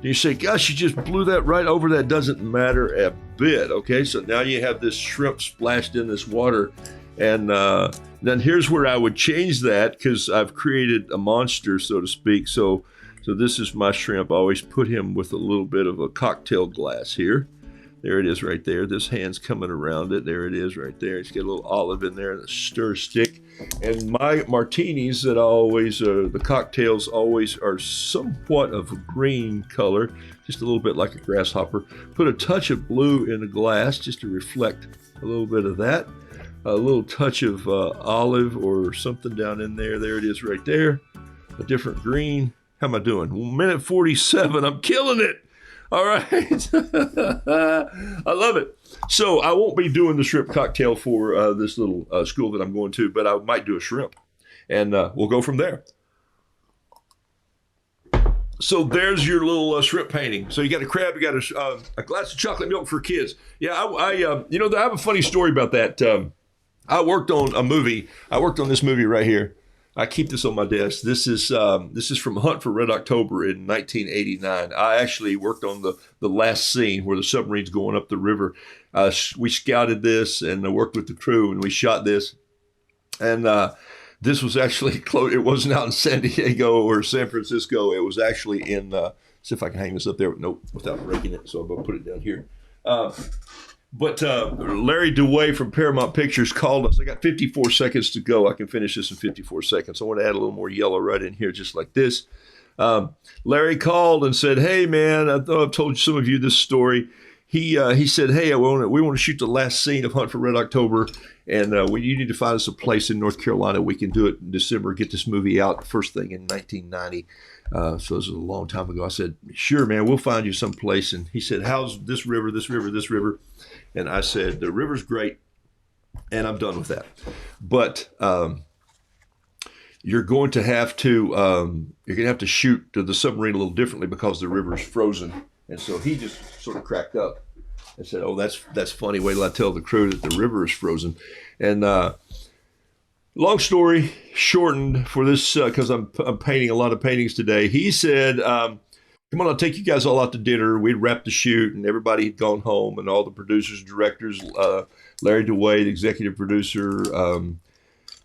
You say, gosh, you just blew that right over. That doesn't matter a bit. Okay, so now you have this shrimp splashed in this water. And then here's where I would change that, because I've created a monster, so to speak. So this is my shrimp. I always put him with a little bit of a cocktail glass here. There it is right there. This hand's coming around it. There it is right there. It's got a little olive in there and a stir stick. And my martinis that I always, the cocktails always are somewhat of a green color, just a little bit like a grasshopper. Put a touch of blue in the glass just to reflect a little bit of that. A little touch of olive or something down in there. There it is right there. A different green. How am I doing? 1:47. I'm killing it. All right. I love it. So I won't be doing the shrimp cocktail for this little school that I'm going to, but I might do a shrimp. And we'll go from there. So there's your little shrimp painting. So you got a crab, you got a glass of chocolate milk for kids. Yeah, I have a funny story about that. I worked on a movie. I worked on this movie right here. I keep this on my desk. This is from Hunt for Red October in 1989. I actually worked on the last scene where the submarine's going up the river. We scouted this and I worked with the crew and we shot this. And this was actually close. It wasn't out in San Diego or San Francisco. It was actually in. See if I can hang this up there. Nope, without breaking it. So I'm gonna put it down here. But Larry DeWay from Paramount Pictures called us. I got 54 seconds to go. I can finish this in 54 seconds. I want to add a little more yellow right in here, just like this. Larry called and said, "Hey, man, I thought I've told some of you this story." He said, "Hey, we want to shoot the last scene of Hunt for Red October, and you need to find us a place in North Carolina. We can do it in December, get this movie out first thing in 1990. So this was a long time ago. I said, "Sure, man, we'll find you some place." And he said, "How's this river, this river, this river?" And I said, "The river's great, and I'm done with that. But you're going to have to shoot the submarine a little differently because the river's frozen." And so he just sort of cracked up and said, "Oh, that's funny. Wait till I tell the crew that the river is frozen." And long story shortened for this, because I'm painting a lot of paintings today. He said, "Come on, I'll take you guys all out to dinner." We'd wrapped the shoot and everybody had gone home, and all the producers, directors, Larry DeWay, the executive producer,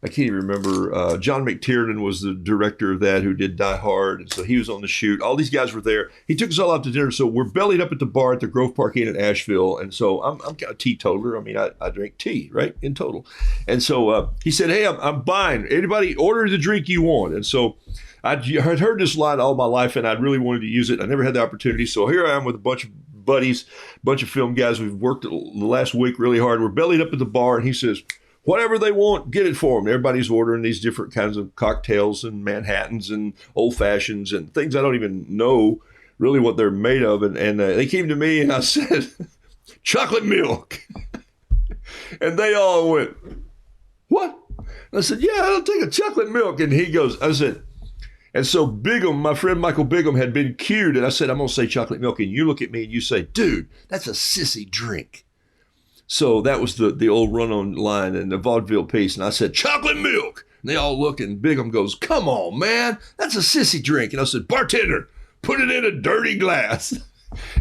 I can't even remember. John McTiernan was the director of that, who did Die Hard, and so he was on the shoot. All these guys were there. He took us all out to dinner, so we're bellied up at the bar at the Grove Park Inn in Asheville, and so I'm kind of teetotaler. I mean, I drink tea, right, in total. And so he said, "Hey, I'm buying. Anybody order the drink you want." And so I'd heard this line all my life, and I really wanted to use it. I never had the opportunity, so here I am with a bunch of buddies, a bunch of film guys. We've worked the last week really hard. We're bellied up at the bar, and he says, "Whatever they want, get it for them." Everybody's ordering these different kinds of cocktails and Manhattans and old fashions and things I don't even know really what they're made of. And they came to me and I said, "Chocolate milk." And they all went, "What?" And I said, "Yeah, I'll take a chocolate milk." And he goes, I said, and so Bigham, my friend Michael Bigham, had been cued. And I said, "I'm going to say chocolate milk." And you look at me and you say, "Dude, that's a sissy drink." So that was the old run-on line in the vaudeville piece. And I said, "Chocolate milk." And they all look, and Bigham goes, "Come on, man, that's a sissy drink." And I said, "Bartender, put it in a dirty glass."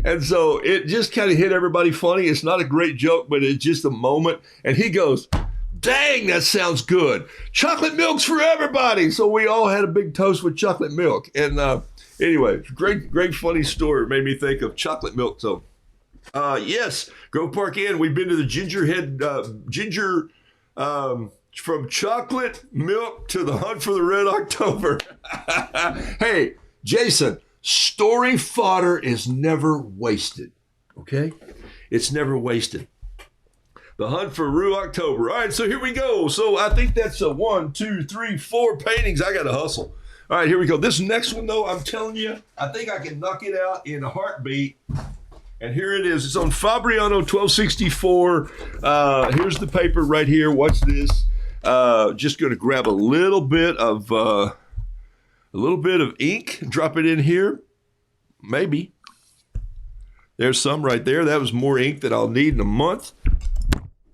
And so it just kind of hit everybody funny. It's not a great joke, but it's just a moment. And he goes, "Dang, that sounds good. Chocolate milk's for everybody." So we all had a big toast with chocolate milk. And anyway, great funny story. It made me think of chocolate milk. So yes, Grove Park Inn. We've been to the ginger from chocolate milk to the hunt for the Red October. Hey, Jason, story fodder is never wasted. Okay? It's never wasted. The hunt for Rue October. All right, so here we go. So I think that's a 1, 2, 3, 4 paintings. I got to hustle. All right, here we go. This next one, though, I'm telling you, I think I can knock it out in a heartbeat. And here it is. It's on Fabriano 1264. Here's the paper right here. Watch this. Just going to grab a little bit of ink, drop it in here. Maybe. There's some right there. That was more ink than I'll need in a month.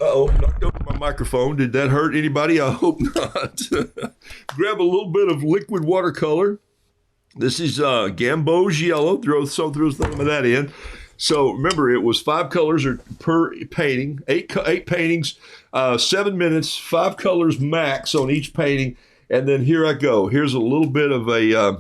Uh-oh, knocked over my microphone. Did that hurt anybody? I hope not. Grab a little bit of liquid watercolor. This is Gamboge yellow. Throw some of that in. So remember, it was 5 colors per painting, 8 paintings, 7 minutes, 5 colors max on each painting. And then here I go. Here's a little bit of a,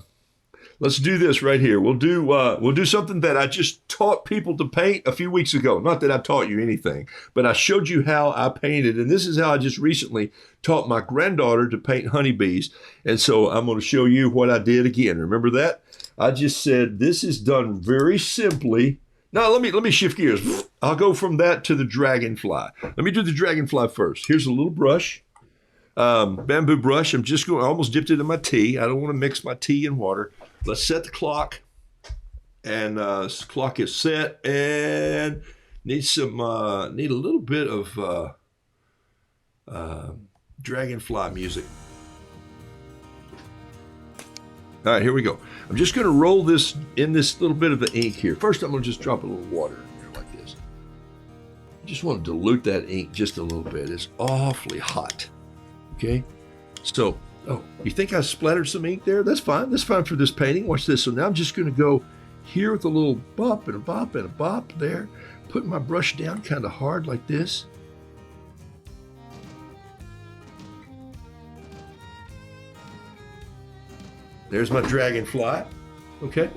let's do this right here. We'll do something that I just taught people to paint a few weeks ago. Not that I taught you anything, but I showed you how I painted. And this is how I just recently taught my granddaughter to paint honeybees. And so I'm going to show you what I did again. Remember that? I just said this is done very simply. Now, let me shift gears. I'll go from that to the dragonfly. Let me do the dragonfly first. Here's a little brush, bamboo brush. I almost dipped it in my tea. I don't want to mix my tea and water. Let's set the clock. And the clock is set and need a little bit of dragonfly music. All right, here we go. I'm just going to roll this in this little bit of the ink here. First, I'm going to just drop a little water in there like this. I just want to dilute that ink just a little bit. It's awfully hot. Okay? So, you think I splattered some ink there? That's fine. That's fine for this painting. Watch this. So now I'm just going to go here with a little bop and a bop and a bop there. Put my brush down kind of hard like this. There's my dragonfly. Okay.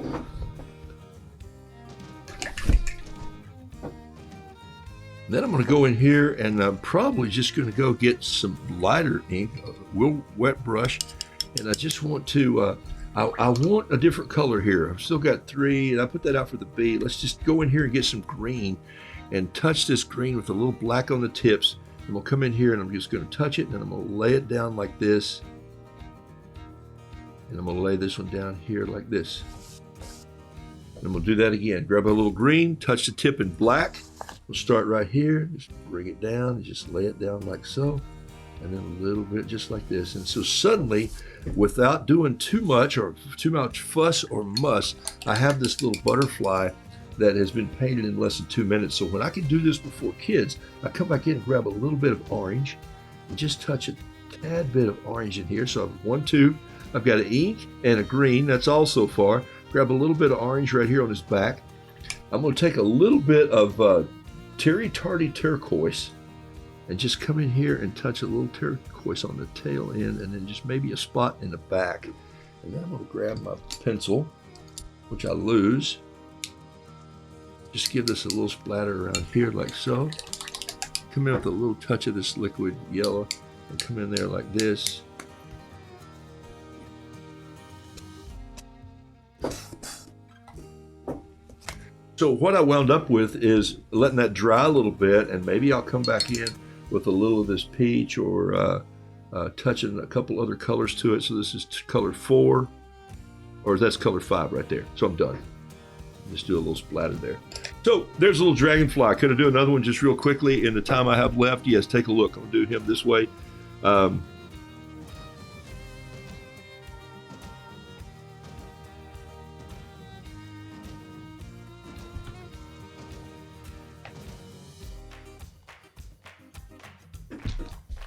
Then I'm going to go in here and I'm probably just going to go get some lighter ink, a real wet brush. And I just want to, I want a different color here. I've still got 3 and I put that out for the bee. Let's just go in here and get some green and touch this green with a little black on the tips. And we'll come in here and I'm just going to touch it and I'm going to lay it down like this. And I'm going to lay this one down here like this. And I'm going to do that again. Grab a little green, touch the tip in black. We'll start right here. Just bring it down and just lay it down like so. And then a little bit just like this. And so suddenly, without doing too much or too much fuss or muss, I have this little butterfly that has been painted in less than 2 minutes. So when I can do this before kids, I come back in and grab a little bit of orange and just touch a tad bit of orange in here. So I'm 1, 2. I've got an ink and a green. That's all so far. Grab a little bit of orange right here on his back. I'm going to take a little bit of Terry Tardy turquoise and just come in here and touch a little turquoise on the tail end, and then just maybe a spot in the back. And then I'm going to grab my pencil, which I lose. Just give this a little splatter around here like so. Come in with a little touch of this liquid yellow and come in there like this. So what I wound up with is letting that dry a little bit, and maybe I'll come back in with a little of this peach, or touching a couple other colors to it. So this is color 4, or that's color 5 right there. So I'm done. Just do a little splatter there. So there's a little dragonfly. Could I do another one just real quickly in the time I have left? Yes, take a look. I'm going to do him this way.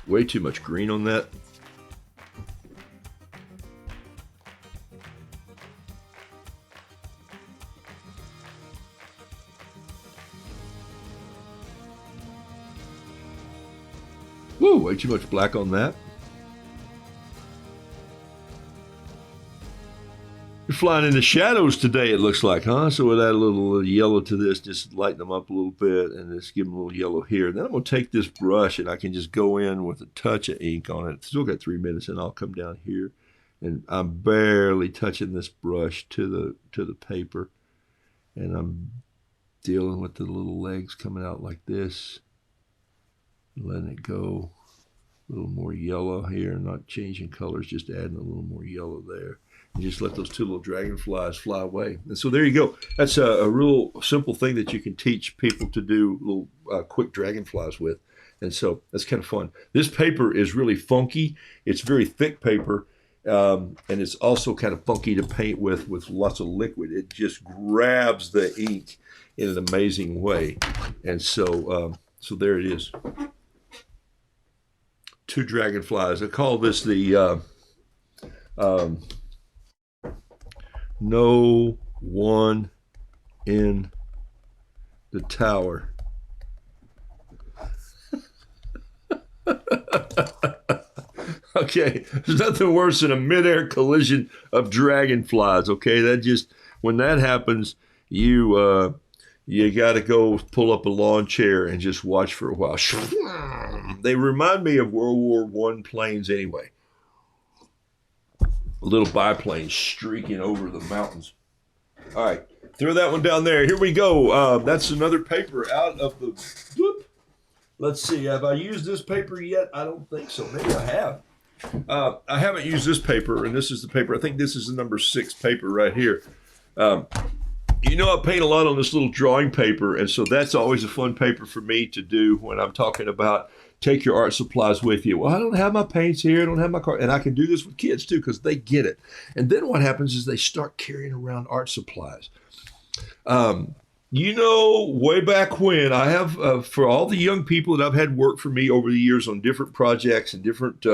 Way too much green on that. Woo, way too much black on that. You're flying in the shadows today, it looks like, huh? So we'll add a little yellow to this, just lighten them up a little bit, and just give them a little yellow here. Then I'm going to take this brush, and I can just go in with a touch of ink on it. Still got 3 minutes, and I'll come down here, and I'm barely touching this brush to the paper, and I'm dealing with the little legs coming out like this, letting it go. A little more yellow here, not changing colors, just adding a little more yellow there. And just let those two little dragonflies fly away. And so there you go. That's a real simple thing that you can teach people to do little quick dragonflies with. And so that's kind of fun. This paper is really funky. It's very thick paper, and it's also kind of funky to paint with lots of liquid. It just grabs the ink in an amazing way. And so, so there it is. 2 dragonflies. I call this the no one in the tower. Okay, there's nothing worse than a midair collision of dragonflies. Okay, that just, when that happens, you got to go pull up a lawn chair and just watch for a while. They remind me of World War I planes anyway. A little biplane streaking over the mountains. All right, throw that one down there. Here we go. That's another paper out of the... Whoop. Let's see, have I used this paper yet? I don't think so. Maybe I have. I haven't used this paper, and this is the paper. I think this is the number 6 paper right here. You know, I paint a lot on this little drawing paper, and so that's always a fun paper for me to do when I'm talking about take your art supplies with you. Well, I don't have my paints here. I don't have my car. And I can do this with kids, too, because they get it. And then what happens is they start carrying around art supplies. You know, way back when, I have, for all the young people that I've had work for me over the years on different projects and different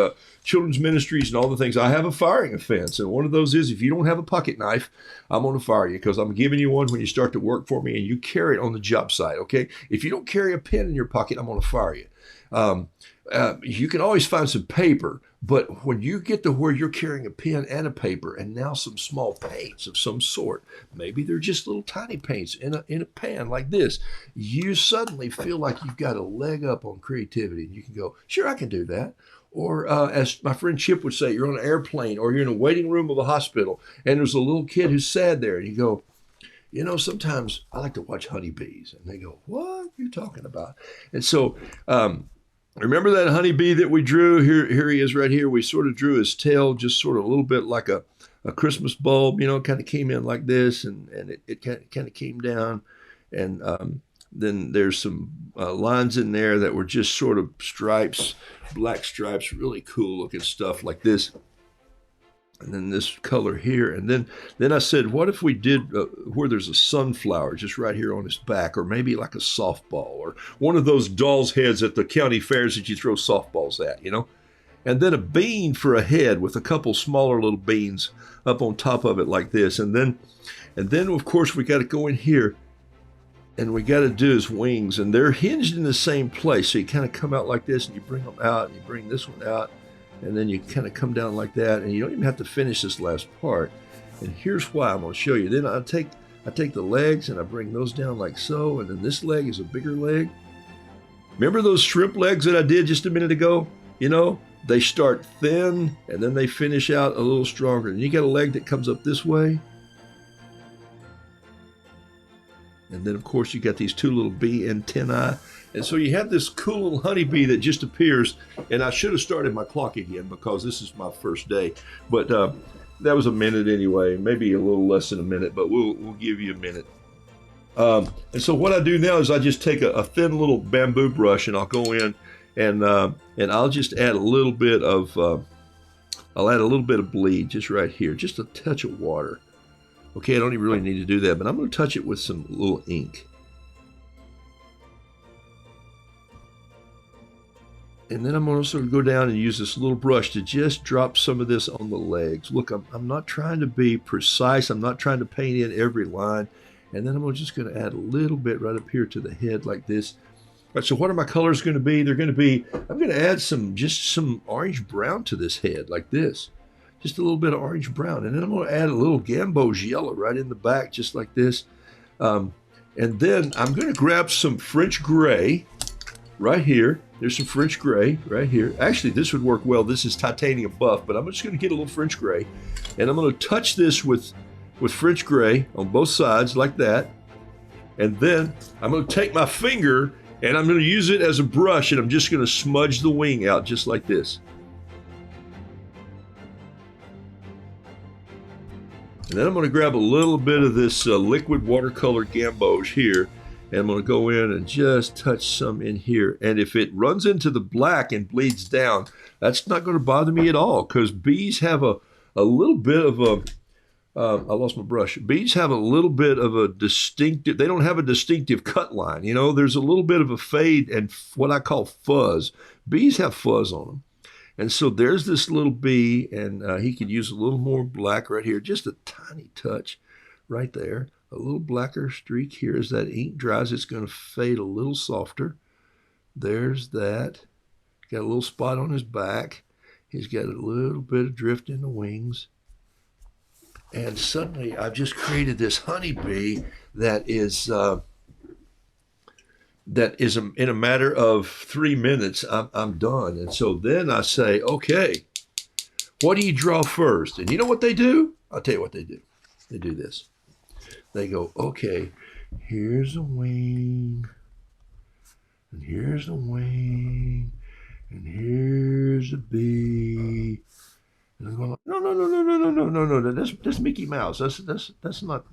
children's ministries and all the things, I have a firing offense. And one of those is, if you don't have a pocket knife, I'm going to fire you, because I'm giving you one when you start to work for me and you carry it on the job site, okay? If you don't carry a pen in your pocket, I'm going to fire you. You can always find some paper, but when you get to where you're carrying a pen and a paper and now some small paints of some sort, maybe they're just little tiny paints in a pan like this, you suddenly feel like you've got a leg up on creativity, and you can go, sure, I can do that. Or as my friend Chip would say, you're on an airplane or you're in a waiting room of a hospital and there's a little kid who's sad there, and you go, you know, sometimes I like to watch honeybees. And they go, what are you talking about? And so, remember that honeybee that we drew? Here he is right here. We sort of drew his tail just sort of a little bit like a Christmas bulb, you know, kind of came in like this, and it kind of came down. And then there's some lines in there that were just sort of stripes, black stripes, really cool looking stuff like this. And then this color here. And then I said, what if we did where there's a sunflower just right here on his back, or maybe like a softball, or one of those doll's heads at the county fairs that you throw softballs at, you know? And then a bean for a head with a couple smaller little beans up on top of it like this. And then of course, we got to go in here And we got to do his wings, and they're hinged in the same place. So you kind of come out like this, and you bring them out, and you bring this one out, and then you kind of come down like that, and you don't even have to finish this last part. And here's why I'm going to show you. Then I take the legs, and I bring those down like so, and then this leg is a bigger leg. Remember those shrimp legs that I did just a minute ago? You know, they start thin, and then they finish out a little stronger. And you got a leg that comes up this way. And then, of course, you got these two little bee antennae. And so you have this cool little honeybee that just appears. And I should have started my clock again because this is my first day. But that was a minute anyway, maybe a little less than a minute, but we'll give you a minute. And so what I do now is I just take a thin little bamboo brush, and I'll go in and I'll just add a little bit of bleed just right here, just a touch of water. Okay, I don't even really need to do that, but I'm going to touch it with some little ink. And then I'm also going to go down and use this little brush to just drop some of this on the legs. Look, I'm not trying to be precise. I'm not trying to paint in every line. And then I'm just going to add a little bit right up here to the head like this. All right, so what are my colors going to be? They're going to be, I'm going to add just some orange brown to this head like this. Just a little bit of orange brown. And then I'm going to add a little Gamboge yellow right in the back, just like this. And then I'm going to grab some French gray right here. There's some French gray right here. Actually, this would work well. This is titanium buff, but I'm just going to get a little French gray. And I'm going to touch this with French gray on both sides like that. And then I'm going to take my finger and I'm going to use it as a brush, and I'm just going to smudge the wing out just like this. And then I'm going to grab a little bit of this liquid watercolor Gamboge here, and I'm going to go in and just touch some in here. And if it runs into the black and bleeds down, that's not going to bother me at all, because bees have a little bit of a, I lost my brush. Bees have a little bit of a distinctive, they don't have a distinctive cut line. You know, there's a little bit of a fade and what I call fuzz. Bees have fuzz on them. And so there's this little bee, and he could use a little more black right here, just a tiny touch right there. A little blacker streak here. As that ink dries, it's going to fade a little softer. There's that. Got a little spot on his back. He's got a little bit of drift in the wings. And suddenly I've just created this honeybee that is in a matter of 3 minutes, I'm done. And so then I say, okay, what do you draw first? And you know what they do? I'll tell you what they do. They do this. They go, okay, here's a wing, and here's a wing, and here's a bee. And I'm going, no, that's Mickey Mouse. That's not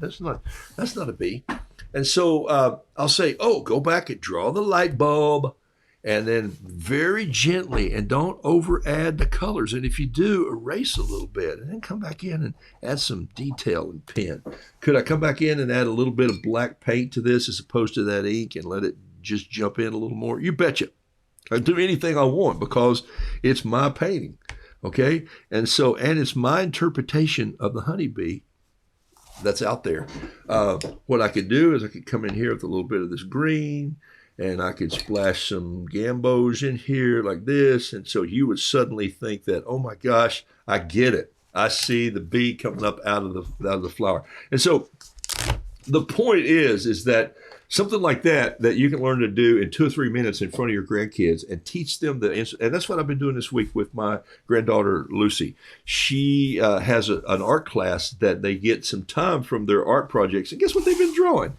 a bee. And so I'll say, oh, go back and draw the light bulb, and then very gently, and don't over add the colors. And if you do, erase a little bit, and then come back in and add some detail and pen. Could I come back in and add a little bit of black paint to this as opposed to that ink and let it just jump in a little more? You betcha. I do anything I want because it's my painting. Okay? And so, and it's my interpretation of the honeybee that's out there. What I could do is I could come in here with a little bit of this green, and I could splash some Gamboge in here like this. And so you would suddenly think that, oh my gosh, I get it. I see the bee coming up out of the flower. And so the point is that something like that you can learn to do in 2 or 3 minutes in front of your grandkids and teach them and that's what I've been doing this week with my granddaughter, Lucy. She has an art class that they get some time from their art projects. And guess what they've been drawing?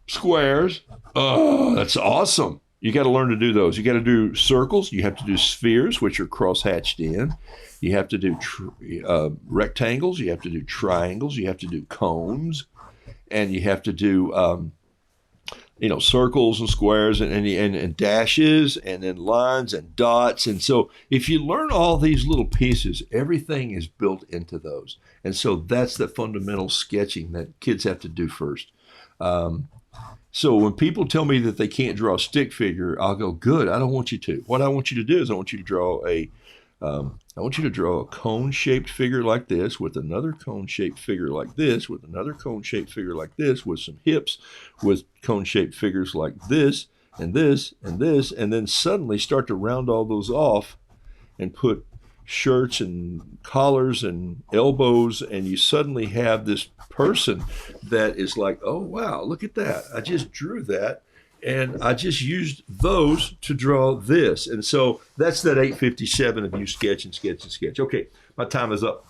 Squares. Oh, that's awesome. You got to learn to do those. You got to do circles. You have to do spheres, which are cross-hatched in. You have to do rectangles. You have to do triangles. You have to do cones. And you have to do, circles and squares and dashes and then lines and dots. And so if you learn all these little pieces, everything is built into those. And so that's the fundamental sketching that kids have to do first. So when people tell me that they can't draw a stick figure, I'll go, good, I don't want you to. What I want you to do is I want you to draw a I want you to draw a cone-shaped figure like this with another cone-shaped figure like this, with another cone-shaped figure like this, with some hips, with cone-shaped figures like this, and this, and this, and then suddenly start to round all those off and put shirts and collars and elbows, and you suddenly have this person that is like, oh, wow, look at that. I just drew that. And I just used those to draw this. And so that's that 857 of you sketch and sketch and sketch. Okay, my time is up.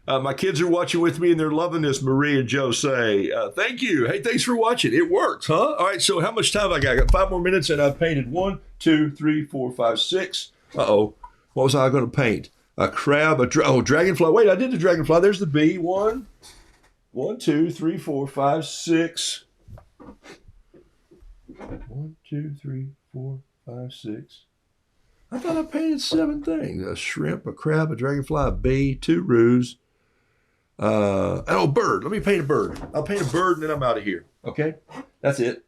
My kids are watching with me and they're loving this. Marie and Joe say, thank you. Hey, thanks for watching. It works, huh? All right, so how much time I got? I got 5 more minutes and I've painted 1, 2, 3, 4, 5, 6. Uh-oh. What was I going to paint? A crab, dragonfly. Wait, I did the dragonfly. There's the bee. 1, 2, 3, 4, 5, 6. 1, 2, 3, 4, 5, 6. I thought I painted 7 things: a shrimp, a crab, a dragonfly, a bee, 2 roos. Bird. Let me paint a bird. I'll paint a bird and then I'm out of here. Okay, that's it.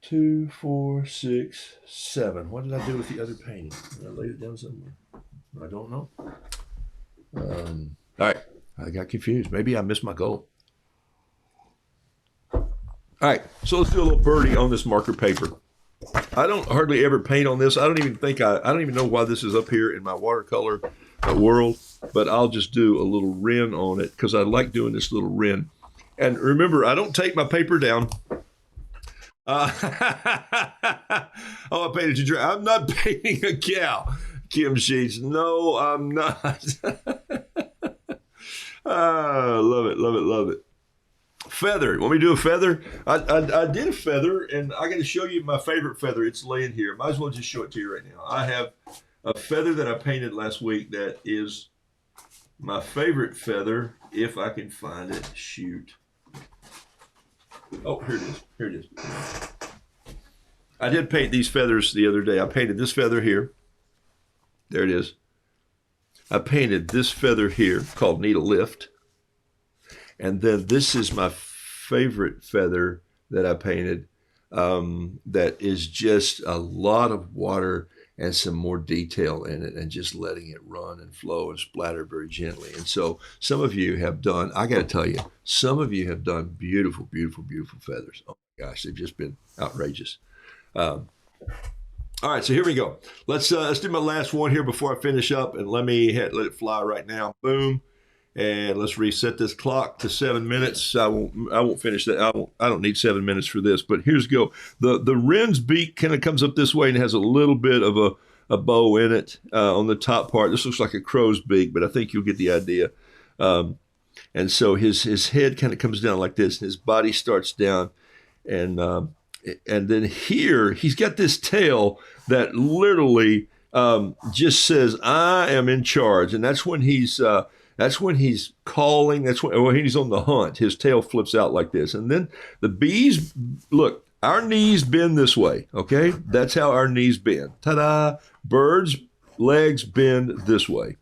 2, 4, 6, 7. What did I do with the other painting? Did I lay it down somewhere? I don't know. All right, I got confused. Maybe I missed my goal. All right, so let's do a little birdie on this marker paper. I don't hardly ever paint on this. I don't even know why this is up here in my watercolor world, but I'll just do a little wren on it because I like doing this little wren. And remember, I don't take my paper down. Oh, I painted you. I'm not painting a cow, Kim Sheets. No, I'm not. Love it, love it, love it. Feather. Want me to do a feather? I did a feather, and I got to show you my favorite feather. It's laying here. Might as well just show it to you right now. I have a feather that I painted last week that is my favorite feather, if I can find it. Shoot. Oh, here it is. Here it is. I did paint these feathers the other day. I painted this feather here. There it is. I painted this feather here called Need a Lift. And then this is my favorite feather that I painted that is just a lot of water and some more detail in it and just letting it run and flow and splatter very gently. And so some of you have done, I got to tell you, some of you have done beautiful, beautiful, beautiful feathers. Oh my gosh, they've just been outrageous. All right, so here we go. Let's do my last one here before I finish up, and let it fly right now. Boom. And let's reset this clock to 7 minutes. I won't finish that. I don't need 7 minutes for this, but here's go. The wren's beak kind of comes up this way and has a little bit of a bow in it on the top part. This looks like a crow's beak, but I think you'll get the idea. And so his head kind of comes down like this, and his body starts down, and then here he's got this tail that literally just says, "I am in charge," and that's when he's calling. That's when he's on the hunt. His tail flips out like this. And then the bees, look, our knees bend this way, okay? That's how our knees bend. Ta-da! Birds' legs bend this way,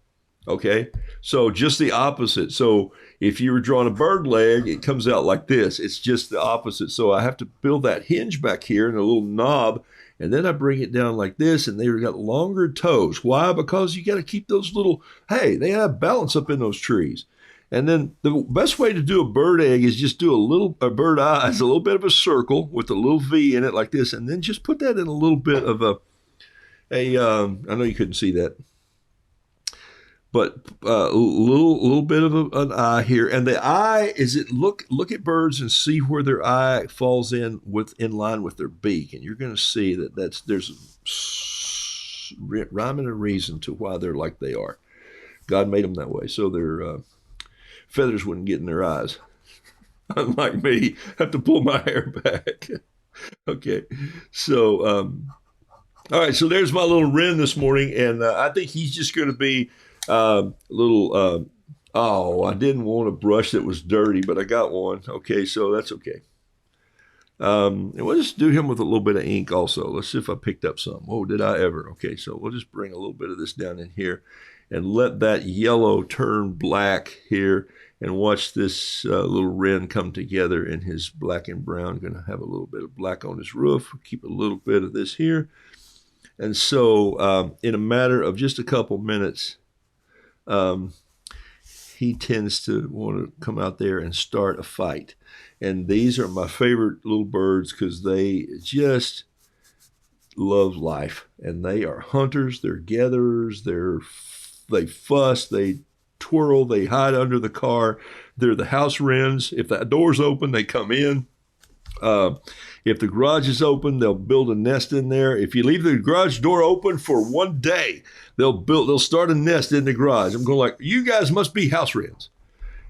okay? So just the opposite. So if you were drawing a bird leg, it comes out like this. It's just the opposite. So I have to build that hinge back here and a little knob, and then I bring it down like this, and they've got longer toes. Why? Because you got to keep those little, hey, they have balance up in those trees. And then the best way to do a bird egg is just do a bird eye is a little bit of a circle with a little V in it like this, and then just put that in a little bit of I know you couldn't see that, but a little bit of an eye here. And the eye is it. Look at birds and see where their eye falls in line with their beak, and you're going to see that there's a rhyme and a reason to why they're like they are. God made them that way, so their feathers wouldn't get in their eyes. Unlike me, I have to pull my hair back. Okay, so all right, so there's my little wren this morning, and I think he's just going to be little. I didn't want a brush that was dirty, but I got one. Okay, so that's okay. And we'll just do him with a little bit of ink also. Let's see if I picked up some. Oh, did I ever? Okay, so we'll just bring a little bit of this down in here and let that yellow turn black here, and watch this little wren come together in his black and brown. Going to have a little bit of black on his roof. Keep a little bit of this here. And so, in a matter of just a couple minutes, um, he tends to want to come out there and start a fight. And these are my favorite little birds because they just love life, and they are hunters. They're gatherers. They fuss. They twirl. They hide under the car. They're the house wrens. If the door's open, they come in. Uh, if the garage is open, they'll build a nest in there. If you leave the garage door open for one day, they'll start a nest in the garage. I'm going like, you guys must be house wrens.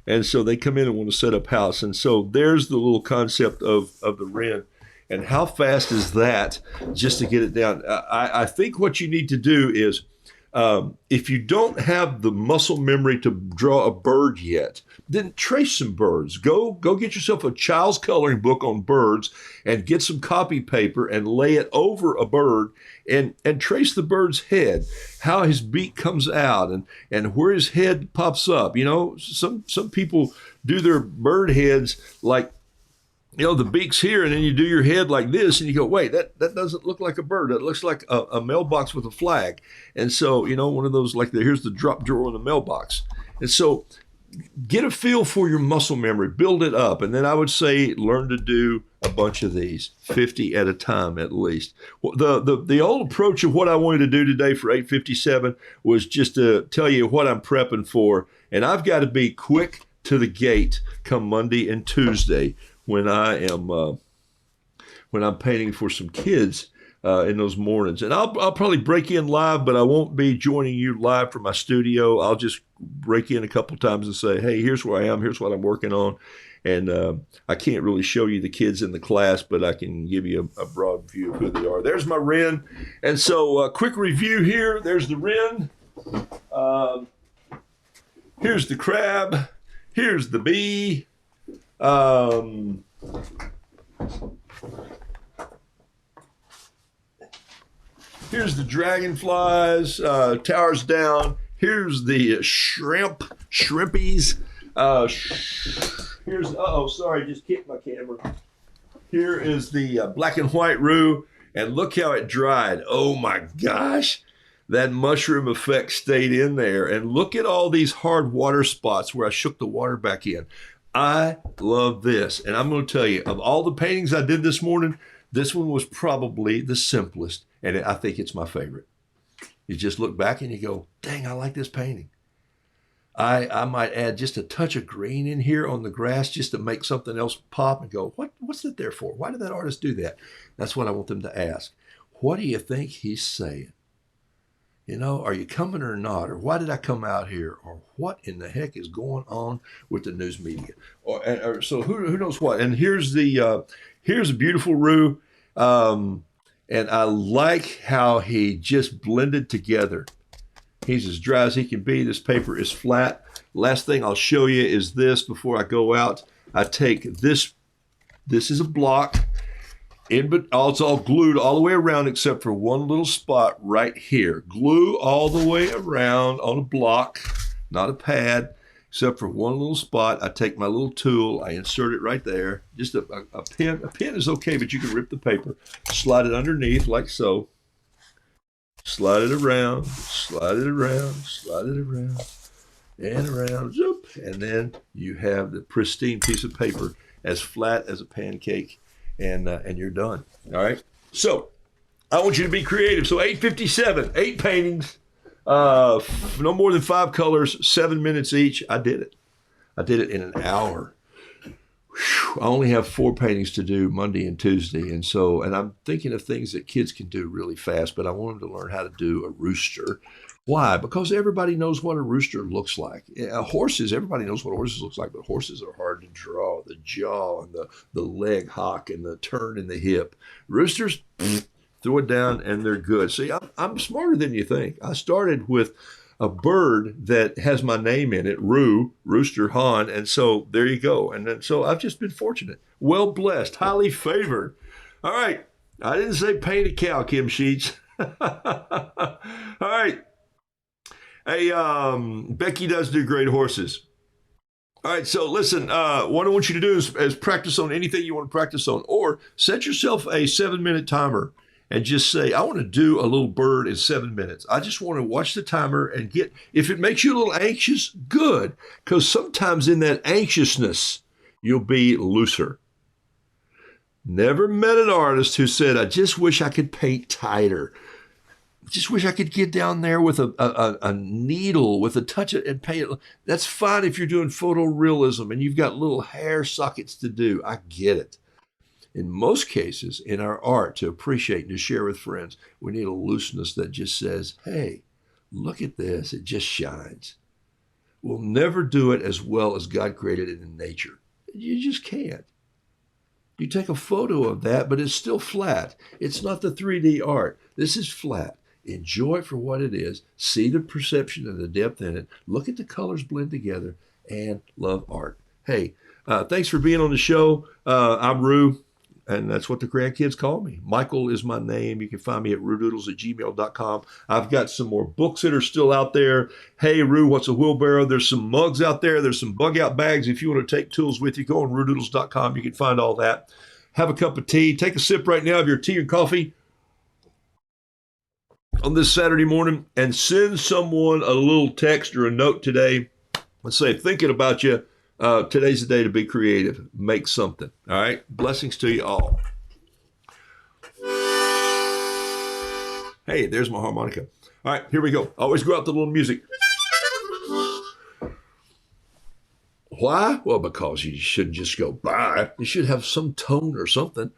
And so they come in and want to set up house. And so there's the little concept of the wren. And how fast is that just to get it down? I think what you need to do is, if you don't have the muscle memory to draw a bird yet, then trace some birds. Go get yourself a child's coloring book on birds and get some copy paper and lay it over a bird and trace the bird's head, how his beak comes out and where his head pops up. You know, some people do their bird heads like, you know, the beak's here, and then you do your head like this, and you go, wait, that doesn't look like a bird. That looks like a mailbox with a flag. And so, you know, one of those, like here's the drop drawer in the mailbox. And so get a feel for your muscle memory, build it up. And then I would say learn to do a bunch of these, 50 at a time at least. The old approach of what I wanted to do today for 857 was just to tell you what I'm prepping for. And I've got to be quick to the gate come Monday and Tuesday when I'm painting for some kids in those mornings. And I'll probably break in live, but I won't be joining you live from my studio. I'll just break in a couple times and say, hey, here's where I am. Here's what I'm working on. And I can't really show you the kids in the class, but I can give you a broad view of who they are. There's my wren. And so quick review here. There's the wren. Here's the crab. Here's the bee. Here's the dragonflies, towers down. Here's the shrimpies. Sorry, just kicked my camera. Here is the black and white roo, and look how it dried. Oh my gosh. That mushroom effect stayed in there. And look at all these hard water spots where I shook the water back in. I love this. And I'm going to tell you, of all the paintings I did this morning, this one was probably the simplest. And I think it's my favorite. You just look back and you go, dang, I like this painting. I might add just a touch of green in here on the grass just to make something else pop and go, what's it there for? Why did that artist do that? That's what I want them to ask. What do you think he's saying? You know, are you coming or not? Or why did I come out here? Or what in the heck is going on with the news media? So who knows what? And here's a beautiful roo. And I like how he just blended together. He's as dry as he can be. This paper is flat. Last thing I'll show you is this before I go out. I take this. This is a block. But it's all glued all the way around except for one little spot right here. Glue all the way around on a block, not a pad, except for one little spot. I take my little tool, I insert it right there. Just a pen. A pen is okay, but you can rip the paper. Slide it underneath like so. Slide it around, slide it around, slide it around, and around, zoop. And then you have the pristine piece of paper as flat as a pancake. And you're done. All right. So I want you to be creative. So 857, 8 paintings, no more than 5 colors, 7 minutes each. I did it. I did it in an hour. Whew. I only have 4 paintings to do Monday and Tuesday. And I'm thinking of things that kids can do really fast, but I want them to learn how to do a rooster. Why? Because everybody knows what a rooster looks like. Horses, everybody knows what horses looks like, but horses are hard to draw. The jaw and the leg hock and the turn in the hip. Roosters, throw it down and they're good. See, I'm smarter than you think. I started with a bird that has my name in it, Rooster Han, and so there you go. And then, so I've just been fortunate, well blessed, highly favored. All right, I didn't say paint a cow, Kim Sheets. All right. Hey, Becky does do great horses. All right, so listen, what I want you to do is practice on anything you want to practice on, or set yourself a 7-minute timer and just say, I want to do a little bird in 7 minutes. I just want to watch the timer and get, if it makes you a little anxious, good. Because sometimes in that anxiousness, you'll be looser. Never met an artist who said, I just wish I could paint tighter. Just wish I could get down there with a needle, with a touch and paint it. That's fine if you're doing photorealism and you've got little hair sockets to do. I get it. In most cases, in our art, to appreciate and to share with friends, we need a looseness that just says, hey, look at this. It just shines. We'll never do it as well as God created it in nature. You just can't. You take a photo of that, but it's still flat. It's not the 3D art. This is flat. Enjoy it for what it is. See the perception and the depth in it. Look at the colors blend together and love art. Hey, thanks for being on the show. I'm Roo, and that's what the grandkids call me. Michael is my name. You can find me at roodoodles@gmail.com. I've got some more books that are still out there. Hey, Roo, what's a wheelbarrow? There's some mugs out there. There's some bug out bags. If you want to take tools with you, go on roodoodles.com. You can find all that. Have a cup of tea. Take a sip right now of your tea and coffee on this Saturday morning, and send someone a little text or a note today and say, thinking about you. Today's the day to be creative. Make something. All right. Blessings to you all. Hey, there's my harmonica. All right, here we go. Always go out to a little music. Why? Well, because you shouldn't just go by. You should have some tone or something.